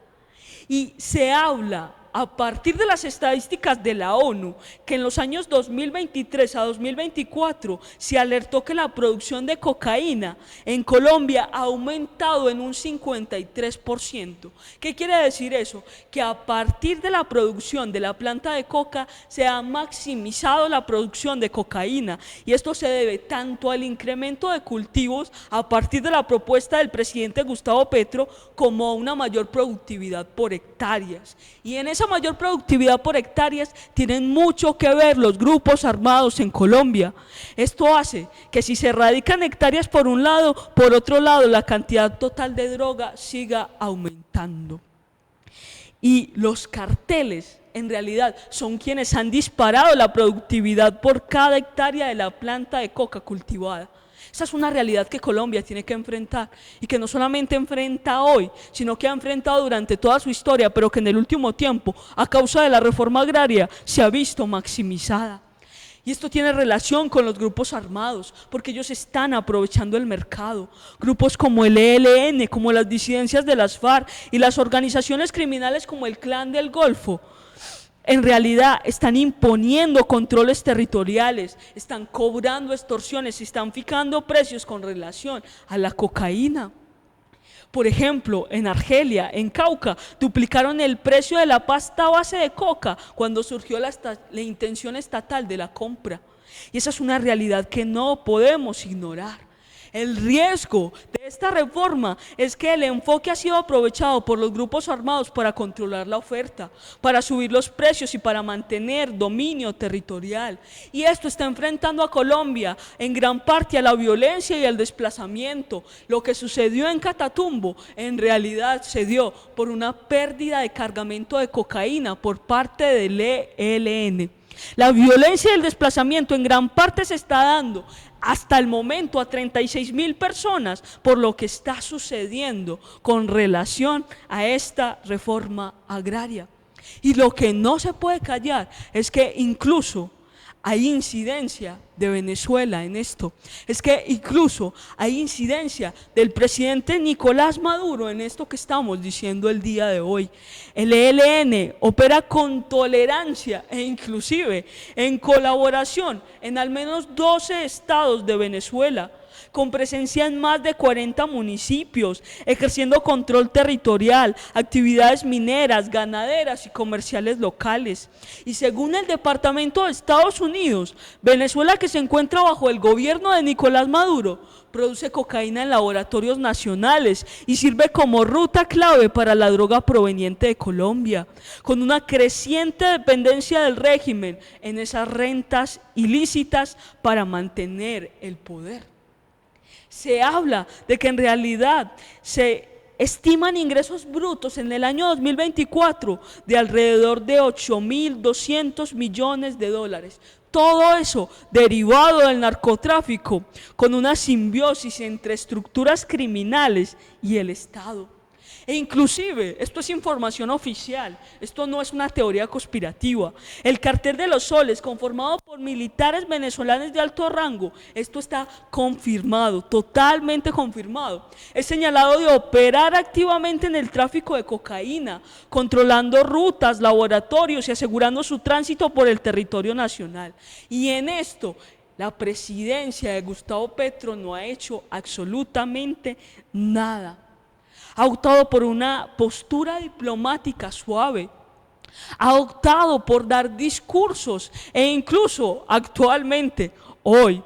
Y se habla a partir de las estadísticas de la ONU, que en los años 2023 a 2024 se alertó que la producción de cocaína en Colombia ha aumentado en un 53%. ¿Qué quiere decir eso? Que a partir de la producción de la planta de coca se ha maximizado la producción de cocaína, y esto se debe tanto al incremento de cultivos a partir de la propuesta del presidente Gustavo Petro como a una mayor productividad por hectáreas. Y en esa mayor productividad por hectáreas tienen mucho que ver los grupos armados en Colombia. Esto hace que si se erradican hectáreas por un lado, por otro lado la cantidad total de droga siga aumentando. Y los carteles en realidad son quienes han disparado la productividad por cada hectárea de la planta de coca cultivada. Esa es una realidad que Colombia tiene que enfrentar, y que no solamente enfrenta hoy, sino que ha enfrentado durante toda su historia, pero que en el último tiempo, a causa de la reforma agraria, se ha visto maximizada. Y esto tiene relación con los grupos armados, porque ellos están aprovechando el mercado. Grupos como el ELN, como las disidencias de las FARC y las organizaciones criminales como el Clan del Golfo, en realidad están imponiendo controles territoriales, están cobrando extorsiones, están fijando precios con relación a la cocaína. Por ejemplo, en Argelia, en Cauca, duplicaron el precio de la pasta base de coca cuando surgió la intención estatal de la compra. Y esa es una realidad que no podemos ignorar. El riesgo de esta reforma es que el enfoque ha sido aprovechado por los grupos armados para controlar la oferta, para subir los precios y para mantener dominio territorial. Y esto está enfrentando a Colombia en gran parte a la violencia y al desplazamiento. Lo que sucedió en Catatumbo en realidad se dio por una pérdida de cargamento de cocaína por parte del ELN. La violencia y el desplazamiento en gran parte se está dando hasta el momento a 36.000 personas por lo que está sucediendo con relación a esta reforma agraria. Y lo que no se puede callar es que incluso hay incidencia de Venezuela en esto, es que incluso hay incidencia del presidente Nicolás Maduro en esto que estamos diciendo el día de hoy. El ELN opera con tolerancia e inclusive en colaboración en al menos 12 estados de Venezuela, con presencia en más de 40 municipios, ejerciendo control territorial, actividades mineras, ganaderas y comerciales locales. Y según el Departamento de Estados Unidos, Venezuela, que se encuentra bajo el gobierno de Nicolás Maduro, produce cocaína en laboratorios nacionales y sirve como ruta clave para la droga proveniente de Colombia, con una creciente dependencia del régimen en esas rentas ilícitas para mantener el poder. Se habla de que en realidad se estiman ingresos brutos en el año 2024 de alrededor de 8.200 millones de dólares. Todo eso derivado del narcotráfico, con una simbiosis entre estructuras criminales y el Estado. E inclusive, esto es información oficial, esto no es una teoría conspirativa. El Cartel de los Soles, conformado por militares venezolanos de alto rango, esto está confirmado, totalmente confirmado. Es señalado de operar activamente en el tráfico de cocaína, controlando rutas, laboratorios y asegurando su tránsito por el territorio nacional. Y en esto, la presidencia de Gustavo Petro no ha hecho absolutamente nada. Ha optado por una postura diplomática suave, ha optado por dar discursos e incluso actualmente, hoy,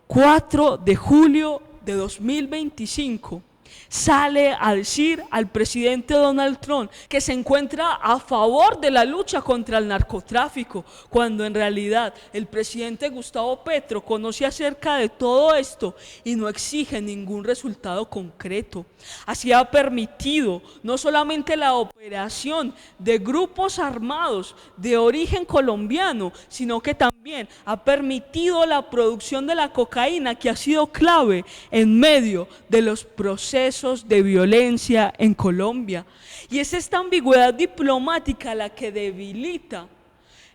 4 de julio de 2025, sale a decir al presidente Donald Trump que se encuentra a favor de la lucha contra el narcotráfico, cuando en realidad el presidente Gustavo Petro conoce acerca de todo esto y no exige ningún resultado concreto. Así ha permitido no solamente la operación de grupos armados de origen colombiano, sino que también ha permitido la producción de la cocaína, que ha sido clave en medio de los procesos de violencia en Colombia. Y es esta ambigüedad diplomática la que debilita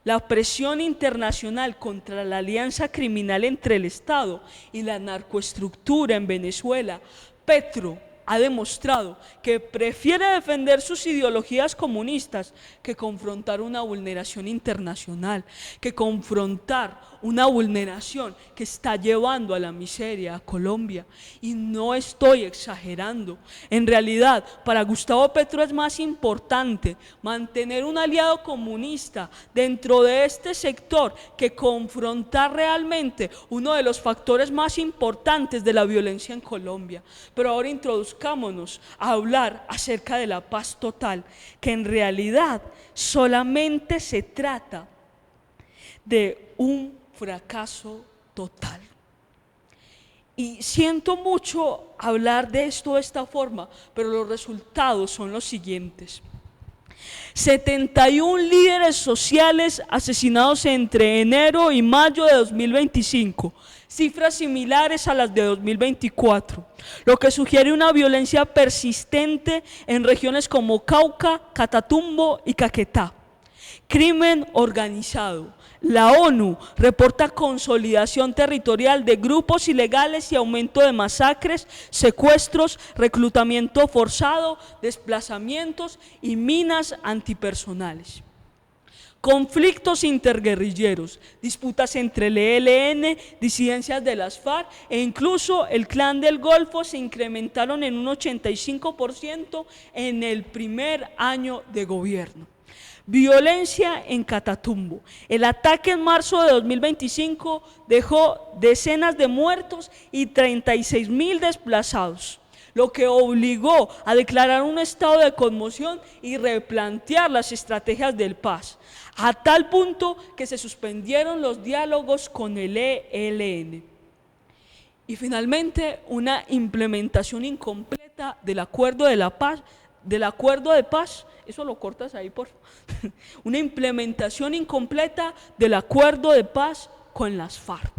la presión internacional contra la alianza criminal entre el Estado y la narcoestructura en Venezuela. Petro ha demostrado que prefiere defender sus ideologías comunistas que confrontar una vulneración internacional, que confrontar una vulneración que está llevando a la miseria a Colombia. Y no estoy exagerando. En realidad, para Gustavo Petro es más importante mantener un aliado comunista dentro de este sector que confrontar realmente uno de los factores más importantes de la violencia en Colombia. Pero ahora introduzcámonos a hablar acerca de la paz total, que en realidad solamente se trata de un fracaso total. Y siento mucho hablar de esto de esta forma, pero los resultados son los siguientes. 71 líderes sociales asesinados entre enero y mayo de 2025, cifras similares a las de 2024, lo que sugiere una violencia persistente en regiones como Cauca, Catatumbo y Caquetá. Crimen organizado. La ONU reporta consolidación territorial de grupos ilegales y aumento de masacres, secuestros, reclutamiento forzado, desplazamientos y minas antipersonales. Conflictos interguerrilleros, disputas entre el ELN, disidencias de las FARC e incluso el Clan del Golfo se incrementaron en un 85% en el primer año de gobierno. Violencia en Catatumbo. El ataque en marzo de 2025 dejó decenas de muertos y 36.000 desplazados, lo que obligó a declarar un estado de conmoción y replantear las estrategias de paz, a tal punto que se suspendieron los diálogos con el ELN. Y finalmente, una implementación incompleta del acuerdo de paz, eso lo cortas ahí, por favor. Una implementación incompleta del acuerdo de paz con las FARC.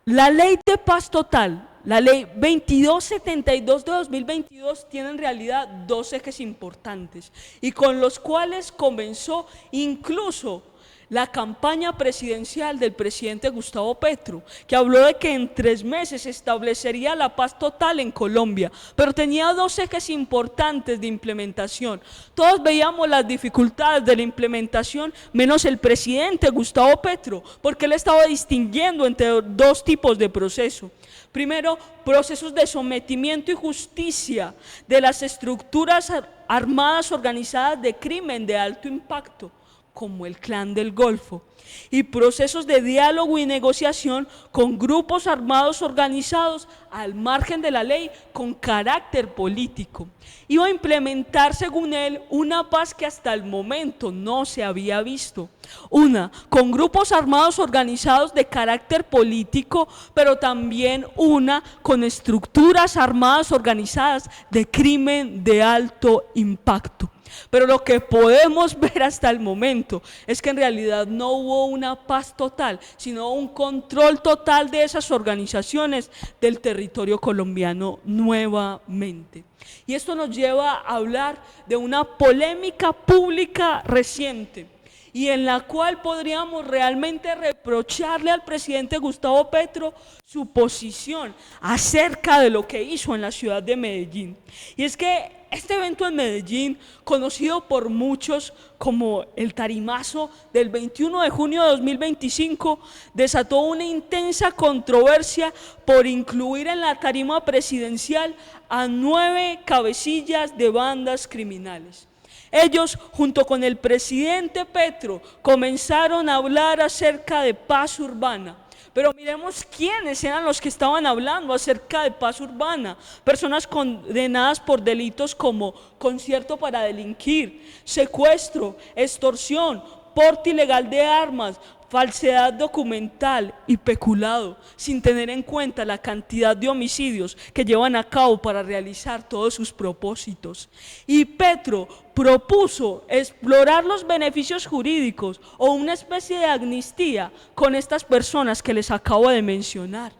La ley de paz total, la ley 2272 de 2022, tiene en realidad dos ejes importantes y con los cuales comenzó incluso la campaña presidencial del presidente Gustavo Petro, que habló de que en 3 meses establecería la paz total en Colombia, pero tenía dos ejes importantes de implementación. Todos veíamos las dificultades de la implementación, menos el presidente Gustavo Petro, porque él estaba distinguiendo entre dos tipos de proceso. Primero, procesos de sometimiento y justicia de las estructuras armadas organizadas de crimen de alto impacto, como el Clan del Golfo, y procesos de diálogo y negociación con grupos armados organizados al margen de la ley con carácter político. Iba a implementar, según él, una paz que hasta el momento no se había visto. Una, con grupos armados organizados de carácter político, pero también una con estructuras armadas organizadas de crimen de alto impacto. Pero lo que podemos ver hasta el momento es que en realidad no hubo una paz total, sino un control total de esas organizaciones del territorio colombiano nuevamente. Y esto nos lleva a hablar de una polémica pública reciente y en la cual podríamos realmente reprocharle al presidente Gustavo Petro su posición acerca de lo que hizo en la ciudad de Medellín. Y es que este evento en Medellín, conocido por muchos como el Tarimazo del 21 de junio de 2025, desató una intensa controversia por incluir en la tarima presidencial a 9 cabecillas de bandas criminales. Ellos, junto con el presidente Petro, comenzaron a hablar acerca de paz urbana. Pero miremos quiénes eran los que estaban hablando acerca de paz urbana. Personas condenadas por delitos como concierto para delinquir, secuestro, extorsión, porte ilegal de armas, falsedad documental y peculado, sin tener en cuenta la cantidad de homicidios que llevan a cabo para realizar todos sus propósitos. Y Petro propuso explorar los beneficios jurídicos o una especie de amnistía con estas personas que les acabo de mencionar,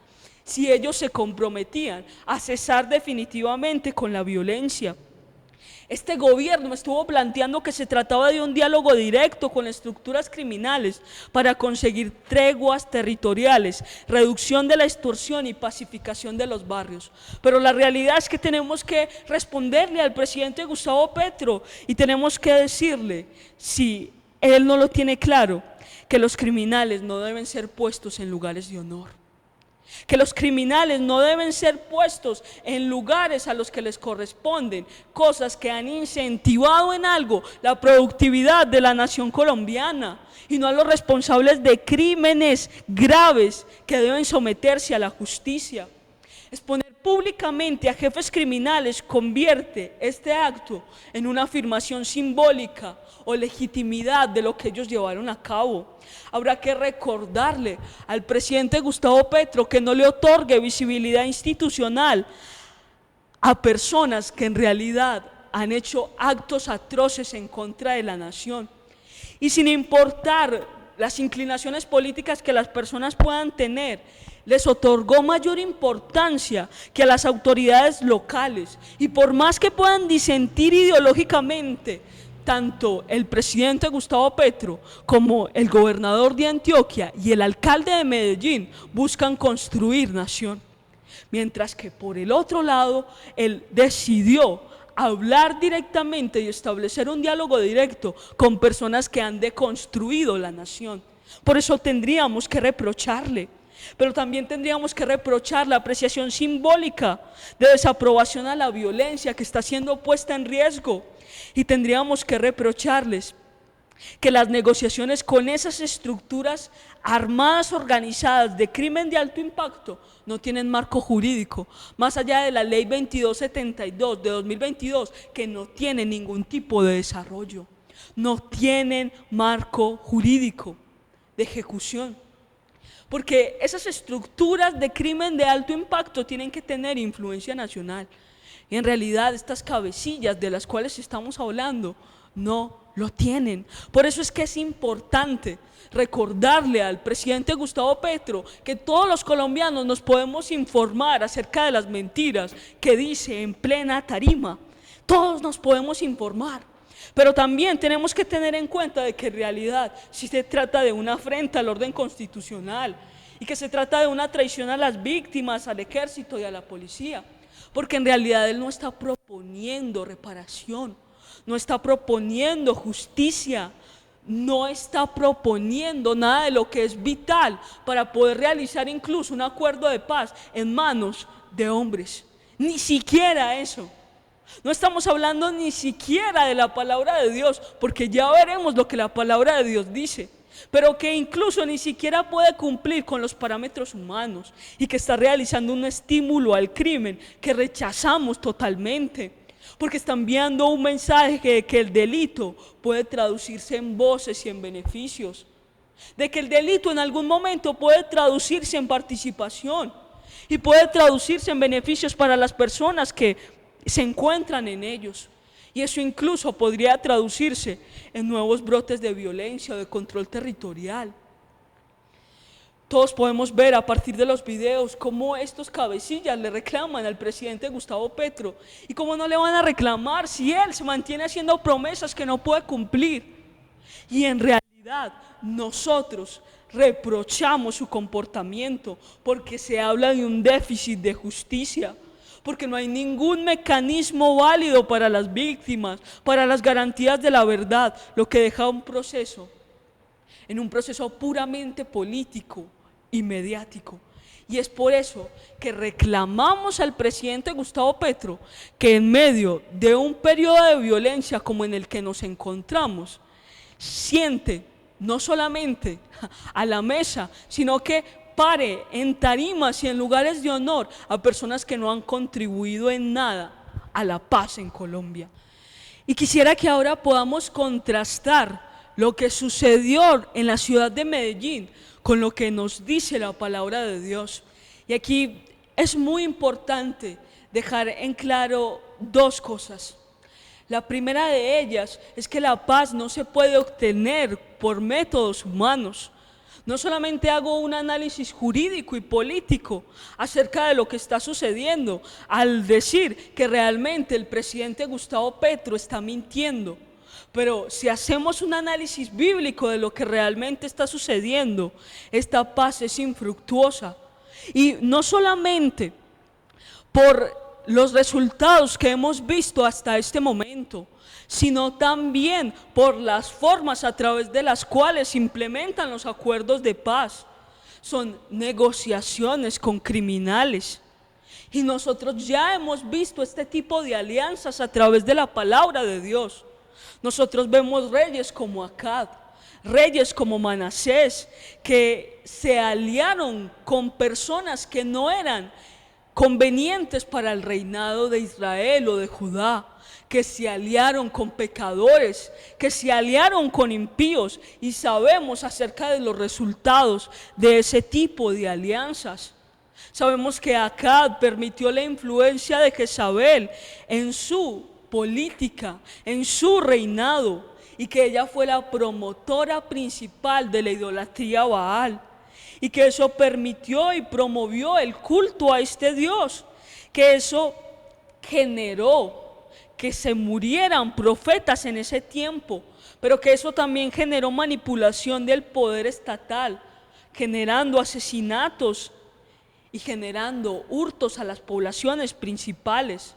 si ellos se comprometían a cesar definitivamente con la violencia. Este gobierno estuvo planteando que se trataba de un diálogo directo con estructuras criminales para conseguir treguas territoriales, reducción de la extorsión y pacificación de los barrios. Pero la realidad es que tenemos que responderle al presidente Gustavo Petro y tenemos que decirle, si él no lo tiene claro, que los criminales no deben ser puestos en lugares de honor. Que los criminales no deben ser puestos en lugares a los que les corresponden, cosas que han incentivado en algo la productividad de la nación colombiana, y no a los responsables de crímenes graves que deben someterse a la justicia. Exponer públicamente a jefes criminales convierte este acto en una afirmación simbólica o legitimidad de lo que ellos llevaron a cabo. Habrá que recordarle al presidente Gustavo Petro que no le otorgue visibilidad institucional a personas que en realidad han hecho actos atroces en contra de la nación. Y sin importar las inclinaciones políticas que las personas puedan tener, les otorgó mayor importancia que a las autoridades locales. Y por más que puedan disentir ideológicamente, tanto el presidente Gustavo Petro como el gobernador de Antioquia y el alcalde de Medellín buscan construir nación. Mientras que por el otro lado, él decidió hablar directamente y establecer un diálogo directo con personas que han deconstruido la nación. Por eso tendríamos que reprocharle. Pero también tendríamos que reprochar la apreciación simbólica de desaprobación a la violencia que está siendo puesta en riesgo. Y tendríamos que reprocharles que las negociaciones con esas estructuras armadas organizadas de crimen de alto impacto no tienen marco jurídico, más allá de la ley 2272 de 2022, que no tiene ningún tipo de desarrollo, no tienen marco jurídico de ejecución. Porque esas estructuras de crimen de alto impacto tienen que tener influencia nacional. Y en realidad estas cabecillas de las cuales estamos hablando no lo tienen. Por eso es que es importante recordarle al presidente Gustavo Petro que todos los colombianos nos podemos informar acerca de las mentiras que dice en plena tarima. Todos nos podemos informar. Pero también tenemos que tener en cuenta de que en realidad si se trata de una afrenta al orden constitucional y que se trata de una traición a las víctimas, al ejército y a la policía, porque en realidad él no está proponiendo reparación, no está proponiendo justicia, no está proponiendo nada de lo que es vital para poder realizar incluso un acuerdo de paz en manos de hombres, ni siquiera eso. No estamos hablando ni siquiera de la palabra de Dios, porque ya veremos lo que la palabra de Dios dice, pero que incluso ni siquiera puede cumplir con los parámetros humanos y que está realizando un estímulo al crimen que rechazamos totalmente, porque está enviando un mensaje de que el delito puede traducirse en voces y en beneficios, de que el delito en algún momento puede traducirse en participación y puede traducirse en beneficios para las personas que se encuentran en ellos, y eso incluso podría traducirse en nuevos brotes de violencia o de control territorial. Todos podemos ver a partir de los videos cómo estos cabecillas le reclaman al presidente Gustavo Petro, y cómo no le van a reclamar si él se mantiene haciendo promesas que no puede cumplir. Y en realidad nosotros reprochamos su comportamiento porque se habla de un déficit de justicia, porque no hay ningún mecanismo válido para las víctimas, para las garantías de la verdad, lo que deja un proceso puramente político y mediático. Y es por eso que reclamamos al presidente Gustavo Petro que en medio de un periodo de violencia como en el que nos encontramos, siente no solamente a la mesa, sino que pare en tarimas y en lugares de honor a personas que no han contribuido en nada a la paz en Colombia. Y quisiera que ahora podamos contrastar lo que sucedió en la ciudad de Medellín con lo que nos dice la palabra de Dios. Y aquí es muy importante dejar en claro dos cosas. La primera de ellas es que la paz no se puede obtener por métodos humanos. No solamente hago un análisis jurídico y político acerca de lo que está sucediendo al decir que realmente el presidente Gustavo Petro está mintiendo, pero si hacemos un análisis bíblico de lo que realmente está sucediendo, esta paz es infructuosa. Y no solamente por los resultados que hemos visto hasta este momento, sino también por las formas a través de las cuales se implementan los acuerdos de paz. Son negociaciones con criminales. Y nosotros ya hemos visto este tipo de alianzas a través de la palabra de Dios. Nosotros vemos reyes como Acab, reyes como Manasés, que se aliaron con personas que no eran convenientes para el reinado de Israel o de Judá, que se aliaron con pecadores, que se aliaron con impíos, y sabemos acerca de los resultados de ese tipo de alianzas. Sabemos que Acab permitió la influencia de Jezabel en su política, en su reinado, y que ella fue la promotora principal de la idolatría a Baal, y que eso permitió y promovió el culto a este Dios, que eso generó que se murieran profetas en ese tiempo, pero que eso también generó manipulación del poder estatal, generando asesinatos y generando hurtos a las poblaciones principales.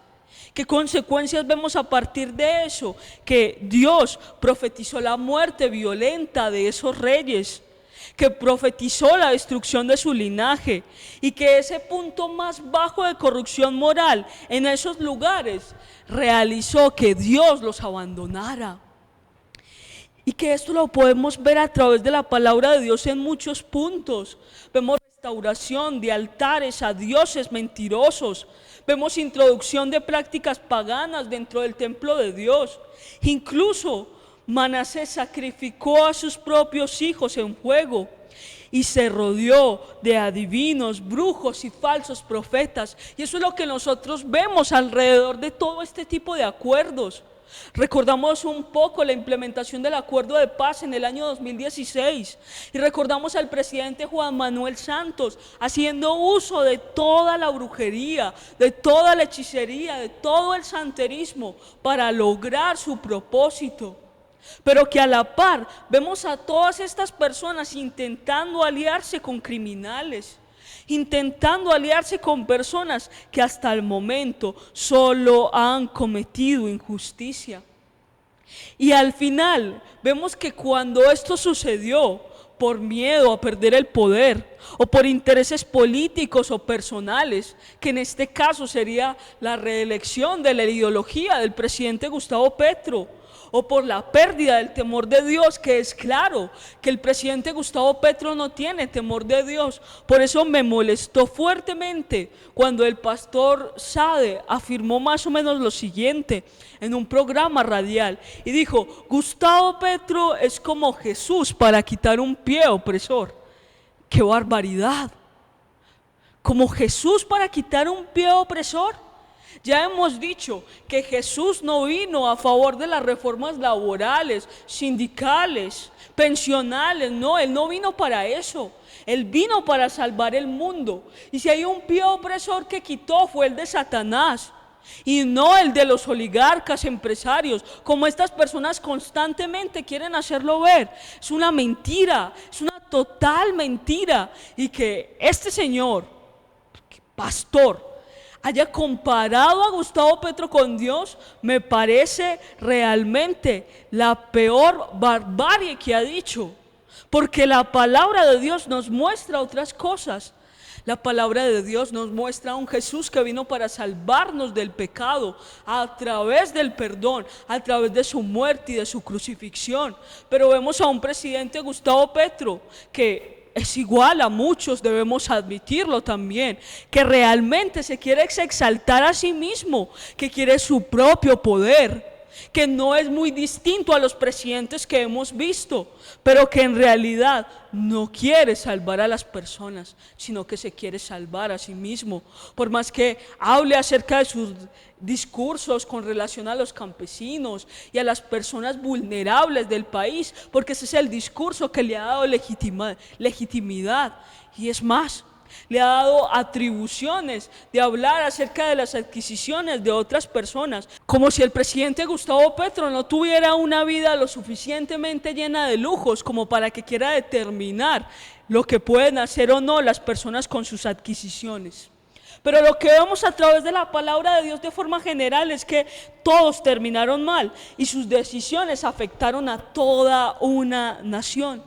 ¿Qué consecuencias vemos a partir de eso? Que Dios profetizó la muerte violenta de esos reyes, que profetizó la destrucción de su linaje, y que ese punto más bajo de corrupción moral en esos lugares realizó que Dios los abandonara. Y que esto lo podemos ver a través de la palabra de Dios en muchos puntos. Vemos restauración de altares a dioses mentirosos, vemos introducción de prácticas paganas dentro del templo de Dios. Incluso Manasés sacrificó a sus propios hijos en fuego y se rodeó de adivinos, brujos y falsos profetas. Y eso es lo que nosotros vemos alrededor de todo este tipo de acuerdos. Recordamos un poco la implementación del acuerdo de paz en el año 2016 y recordamos al presidente Juan Manuel Santos haciendo uso de toda la brujería, de toda la hechicería, de todo el santerismo para lograr su propósito. Pero que a la par vemos a todas estas personas intentando aliarse con criminales, intentando aliarse con personas que hasta el momento solo han cometido injusticia. Y al final vemos que cuando esto sucedió por miedo a perder el poder o por intereses políticos o personales, que en este caso sería la reelección de la ideología del presidente Gustavo Petro, o por la pérdida del temor de Dios, que es claro que el presidente Gustavo Petro no tiene temor de Dios. Por eso me molestó fuertemente cuando el pastor Sade afirmó más o menos lo siguiente en un programa radial y dijo: Gustavo Petro es como Jesús para quitar un pie opresor. ¡Qué barbaridad! ¿Como Jesús para quitar un pie opresor? Ya hemos dicho que Jesús no vino a favor de las reformas laborales, sindicales, pensionales, no, Él no vino para eso. Él vino para salvar el mundo. Y si hay un pie opresor que quitó fue el de Satanás, y no el de los oligarcas empresarios, como estas personas constantemente quieren hacerlo ver. Es una mentira, es una total mentira. Y que este señor, pastor, haya comparado a Gustavo Petro con Dios, me parece realmente la peor barbarie que ha dicho, porque la palabra de Dios nos muestra otras cosas. La palabra de Dios nos muestra a un Jesús que vino para salvarnos del pecado a través del perdón, a través de su muerte y de su crucifixión. Pero vemos a un presidente, Gustavo Petro, que es igual a muchos, debemos admitirlo también, que realmente se quiere exaltar a sí mismo, que quiere su propio poder. que no es muy distinto a los presidentes que hemos visto, pero que en realidad no quiere salvar a las personas, sino que se quiere salvar a sí mismo. Por más que hable acerca de sus discursos con relación a los campesinos y a las personas vulnerables del país, porque ese es el discurso que le ha dado legitimidad. Y es más, le ha dado atribuciones de hablar acerca de las adquisiciones de otras personas, como si el presidente Gustavo Petro no tuviera una vida lo suficientemente llena de lujos como para que quiera determinar lo que pueden hacer o no las personas con sus adquisiciones. Pero lo que vemos a través de la palabra de Dios de forma general es que todos terminaron mal y sus decisiones afectaron a toda una nación.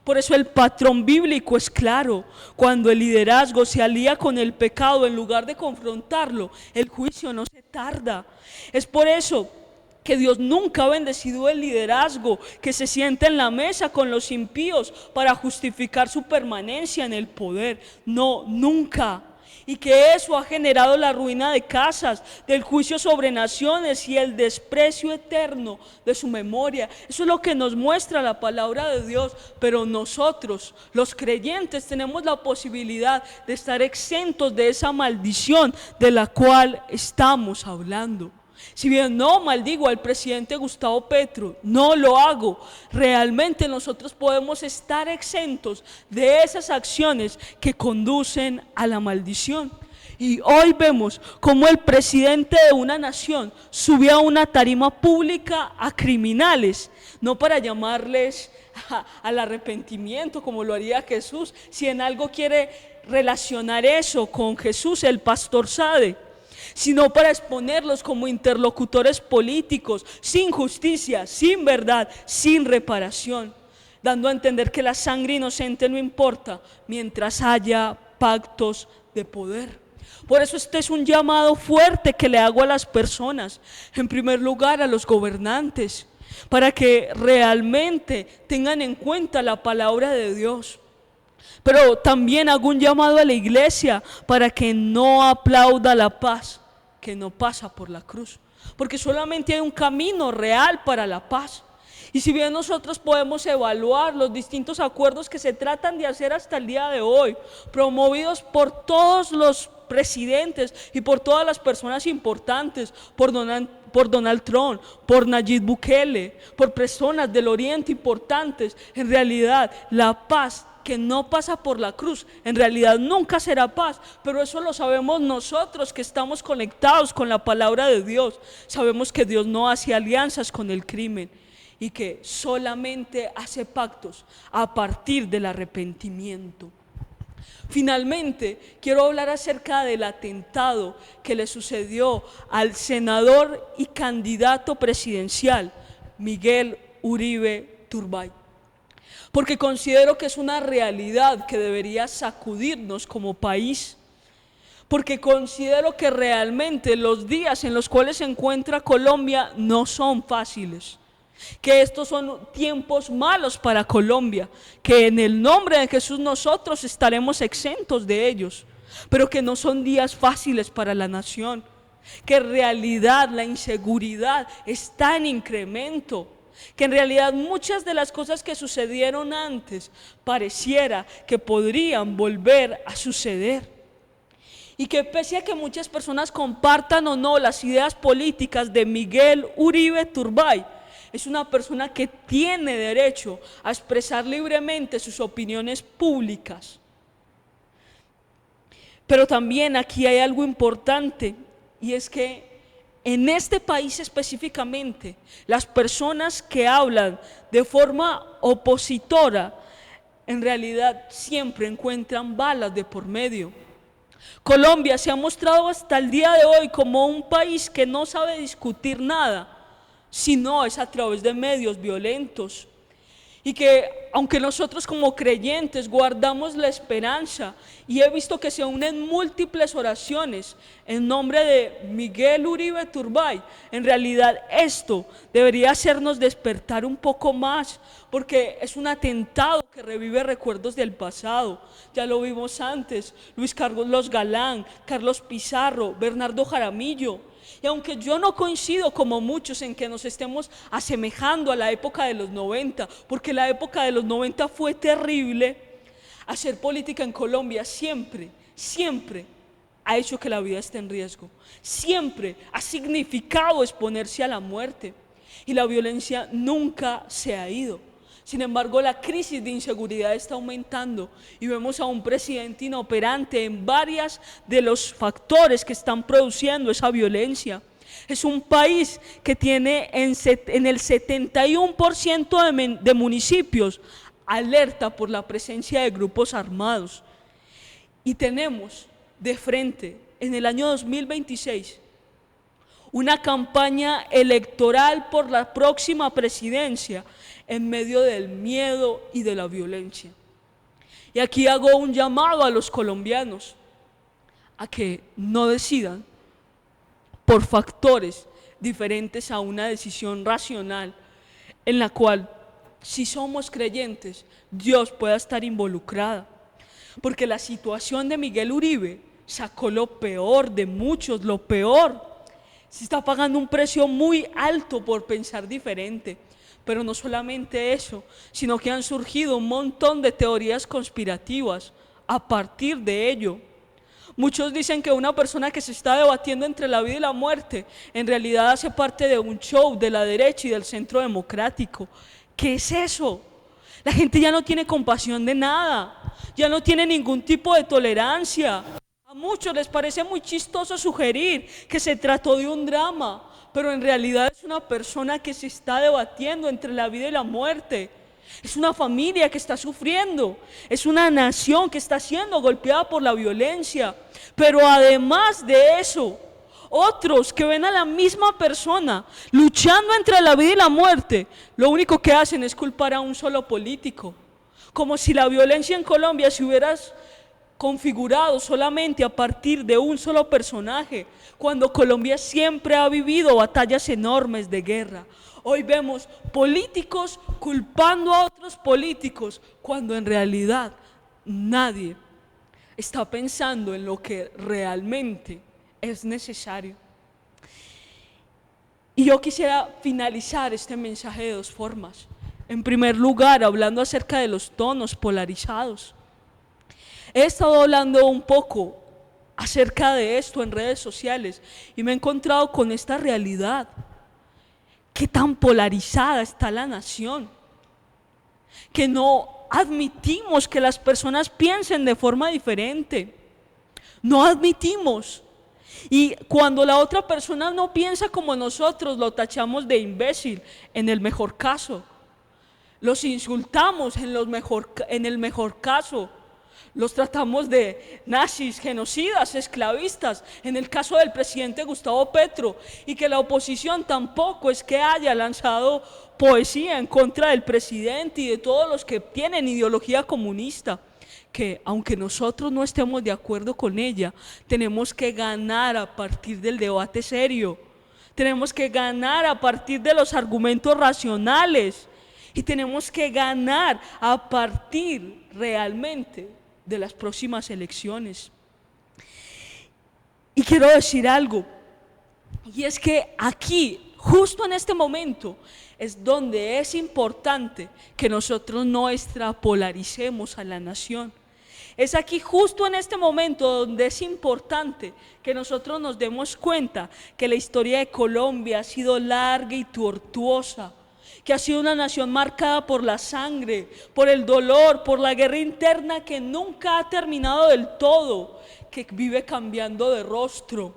Por eso el patrón bíblico es claro: cuando el liderazgo se alía con el pecado, en lugar de confrontarlo, el juicio no se tarda. Es por eso que Dios nunca ha bendecido el liderazgo que se sienta en la mesa con los impíos para justificar su permanencia en el poder. No, nunca. Y que eso ha generado la ruina de casas, del juicio sobre naciones y el desprecio eterno de su memoria. Eso es lo que nos muestra la palabra de Dios. Pero nosotros, los creyentes, tenemos la posibilidad de estar exentos de esa maldición de la cual estamos hablando. Si bien no maldigo al presidente Gustavo Petro, no lo hago, realmente nosotros podemos estar exentos de esas acciones que conducen a la maldición. Y hoy vemos cómo el presidente de una nación subió a una tarima pública a criminales, no para llamarles al arrepentimiento como lo haría Jesús. Si en algo quiere relacionar eso con Jesús, el pastor Sade, sino para exponerlos como interlocutores políticos, sin justicia, sin verdad, sin reparación, dando a entender que la sangre inocente no importa mientras haya pactos de poder. Por eso este es un llamado fuerte que le hago a las personas, en primer lugar a los gobernantes, para que realmente tengan en cuenta la palabra de Dios. Pero también hago un llamado a la iglesia para que no aplauda la paz que no pasa por la cruz, porque solamente hay un camino real para la paz. Y si bien nosotros podemos evaluar los distintos acuerdos que se tratan de hacer hasta el día de hoy, promovidos por todos los presidentes y por todas las personas importantes, por Donald Trump, por Nayib Bukele, por personas del Oriente importantes, en realidad la paz que no pasa por la cruz, en realidad nunca será paz. Pero eso lo sabemos nosotros que estamos conectados con la palabra de Dios. Sabemos que Dios no hace alianzas con el crimen y que solamente hace pactos a partir del arrepentimiento. Finalmente, quiero hablar acerca del atentado que le sucedió al senador y candidato presidencial Miguel Uribe Turbay, porque considero que es una realidad que debería sacudirnos como país, porque considero que realmente los días en los cuales se encuentra Colombia no son fáciles, que estos son tiempos malos para Colombia, que en el nombre de Jesús nosotros estaremos exentos de ellos, pero que no son días fáciles para la nación, que en realidad la inseguridad está en incremento, que en realidad muchas de las cosas que sucedieron antes pareciera que podrían volver a suceder. Y que pese a que muchas personas compartan o no las ideas políticas de Miguel Uribe Turbay, es una persona que tiene derecho a expresar libremente sus opiniones públicas. Pero también aquí hay algo importante, y es que en este país específicamente, las personas que hablan de forma opositora, en realidad siempre encuentran balas de por medio. Colombia se ha mostrado hasta el día de hoy como un país que no sabe discutir nada, sino es a través de medios violentos. Y que aunque nosotros como creyentes guardamos la esperanza, y he visto que se unen múltiples oraciones en nombre de Miguel Uribe Turbay, en realidad esto debería hacernos despertar un poco más, porque es un atentado que revive recuerdos del pasado. Ya lo vimos antes, Luis Carlos Galán, Carlos Pizarro, Bernardo Jaramillo. Y aunque yo no coincido como muchos en que nos estemos asemejando a la época de los 90, porque la época de los 90 fue terrible, hacer política en Colombia siempre ha hecho que la vida esté en riesgo. Siempre ha significado exponerse a la muerte. Y la violencia nunca se ha ido. Sin embargo, la crisis de inseguridad está aumentando y vemos a un presidente inoperante en varios de los factores que están produciendo esa violencia. Es un país que tiene en el 71% de municipios alerta por la presencia de grupos armados. Y tenemos de frente, en el año 2026, una campaña electoral por la próxima presidencia en medio del miedo y de la violencia. Y aquí hago un llamado a los colombianos a que no decidan por factores diferentes a una decisión racional en la cual, si somos creyentes, Dios pueda estar involucrada. Porque la situación de Miguel Uribe sacó lo peor de muchos, lo peor. Se está pagando un precio muy alto por pensar diferente. Pero no solamente eso, sino que han surgido un montón de teorías conspirativas a partir de ello. Muchos dicen que una persona que se está debatiendo entre la vida y la muerte, en realidad hace parte de un show de la derecha y del centro democrático. ¿Qué es eso? La gente ya no tiene compasión de nada, ya no tiene ningún tipo de tolerancia. A muchos les parece muy chistoso sugerir que se trató de un drama, pero en realidad es una persona que se está debatiendo entre la vida y la muerte. Es una familia que está sufriendo, es una nación que está siendo golpeada por la violencia. Pero además de eso, otros que ven a la misma persona luchando entre la vida y la muerte, lo único que hacen es culpar a un solo político. Como si la violencia en Colombia se hubiera configurado solamente a partir de un solo personaje, cuando Colombia siempre ha vivido batallas enormes de guerra. Hoy vemos políticos culpando a otros políticos, cuando en realidad nadie está pensando en lo que realmente es necesario. Y yo quisiera finalizar este mensaje de dos formas. En primer lugar, hablando acerca de los tonos polarizados. He estado hablando un poco acerca de esto en redes sociales y me he encontrado con esta realidad. Qué tan polarizada está la nación, que no admitimos que las personas piensen de forma diferente. No admitimos. Y cuando la otra persona no piensa como nosotros, lo tachamos de imbécil, en el mejor caso. Los insultamos en el mejor caso. Los tratamos de nazis, genocidas, esclavistas, en el caso del presidente Gustavo Petro, y que la oposición tampoco es que haya lanzado poesía en contra del presidente y de todos los que tienen ideología comunista, que aunque nosotros no estemos de acuerdo con ella, tenemos que ganar a partir del debate serio, tenemos que ganar a partir de los argumentos racionales y tenemos que ganar a partir realmente de las próximas elecciones. Y quiero decir algo, y es que aquí, justo en este momento, es donde es importante que nosotros no extrapolaricemos a la nación. Es aquí justo en este momento donde es importante que nosotros nos demos cuenta que la historia de Colombia ha sido larga y tortuosa, que ha sido una nación marcada por la sangre, por el dolor, por la guerra interna que nunca ha terminado del todo, que vive cambiando de rostro.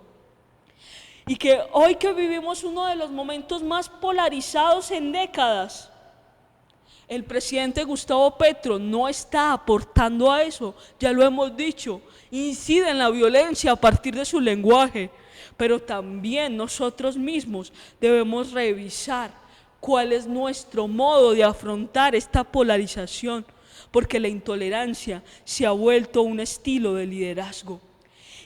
Y que hoy que vivimos uno de los momentos más polarizados en décadas, el presidente Gustavo Petro no está aportando a eso, ya lo hemos dicho, incide en la violencia a partir de su lenguaje, pero también nosotros mismos debemos revisar cuál es nuestro modo de afrontar esta polarización, porque la intolerancia se ha vuelto un estilo de liderazgo.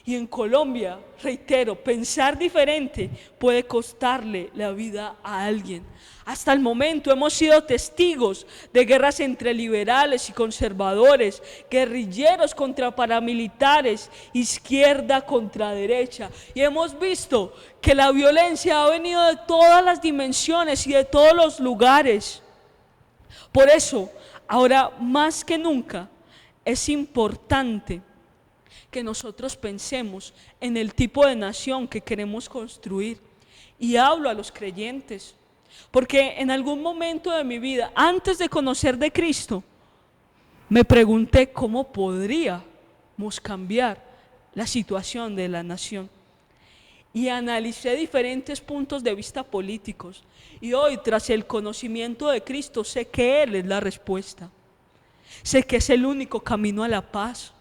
Y en Colombia, reitero, pensar diferente puede costarle la vida a alguien. Hasta el momento hemos sido testigos de guerras entre liberales y conservadores, guerrilleros contra paramilitares, izquierda contra derecha. Y hemos visto que la violencia ha venido de todas las dimensiones y de todos los lugares. Por eso, ahora más que nunca, es importante que nosotros pensemos en el tipo de nación que queremos construir. Y hablo a los creyentes, porque en algún momento de mi vida, antes de conocer de Cristo, me pregunté cómo podríamos cambiar la situación de la nación. Y analicé diferentes puntos de vista políticos. Y hoy, tras el conocimiento de Cristo, sé que Él es la respuesta. Sé que es el único camino a la paz.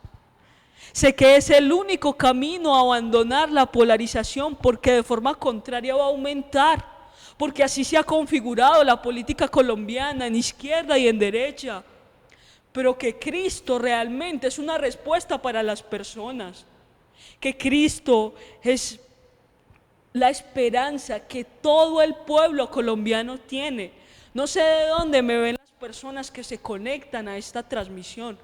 Sé que es el único camino a abandonar la polarización, porque de forma contraria va a aumentar, porque así se ha configurado la política colombiana en izquierda y en derecha. Pero que Cristo realmente es una respuesta para las personas, que Cristo es la esperanza que todo el pueblo colombiano tiene. No sé de dónde me ven las personas que se conectan a esta transmisión,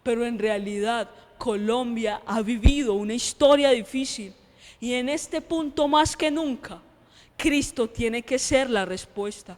pero en realidad Colombia ha vivido una historia difícil y en este punto más que nunca Cristo tiene que ser la respuesta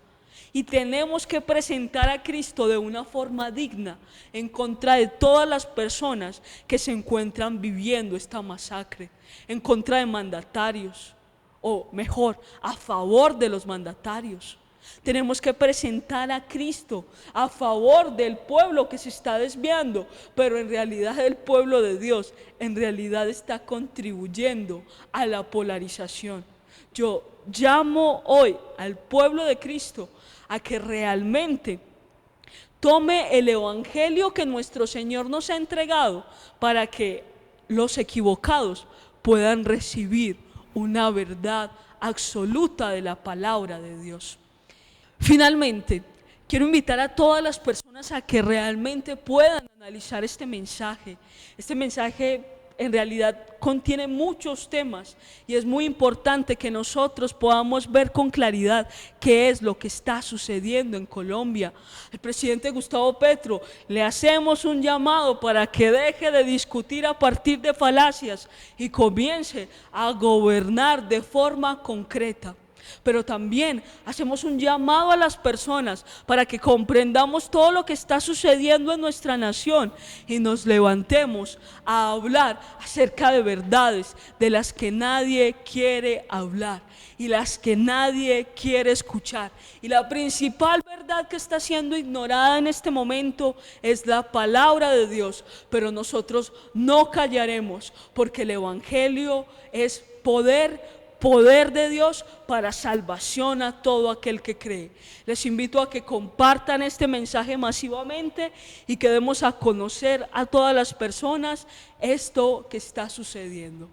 y tenemos que presentar a Cristo de una forma digna en contra de todas las personas que se encuentran viviendo esta masacre, en contra de mandatarios, o mejor, a favor de los mandatarios. Tenemos que presentar a Cristo a favor del pueblo que se está desviando, pero en realidad el pueblo de Dios en realidad está contribuyendo a la polarización. Yo llamo hoy al pueblo de Cristo a que realmente tome el evangelio que nuestro Señor nos ha entregado para que los equivocados puedan recibir una verdad absoluta de la palabra de Dios. Finalmente, quiero invitar a todas las personas a que realmente puedan analizar este mensaje. Este mensaje en realidad contiene muchos temas y es muy importante que nosotros podamos ver con claridad qué es lo que está sucediendo en Colombia. El presidente Gustavo Petro, le hacemos un llamado para que deje de discutir a partir de falacias y comience a gobernar de forma concreta. Pero también hacemos un llamado a las personas para que comprendamos todo lo que está sucediendo en nuestra nación y nos levantemos a hablar acerca de verdades de las que nadie quiere hablar y las que nadie quiere escuchar. Y la principal verdad que está siendo ignorada en este momento es la palabra de Dios, pero nosotros no callaremos, porque el evangelio es poder de Dios para salvación a todo aquel que cree. Les invito a que compartan este mensaje masivamente y que demos a conocer a todas las personas esto que está sucediendo.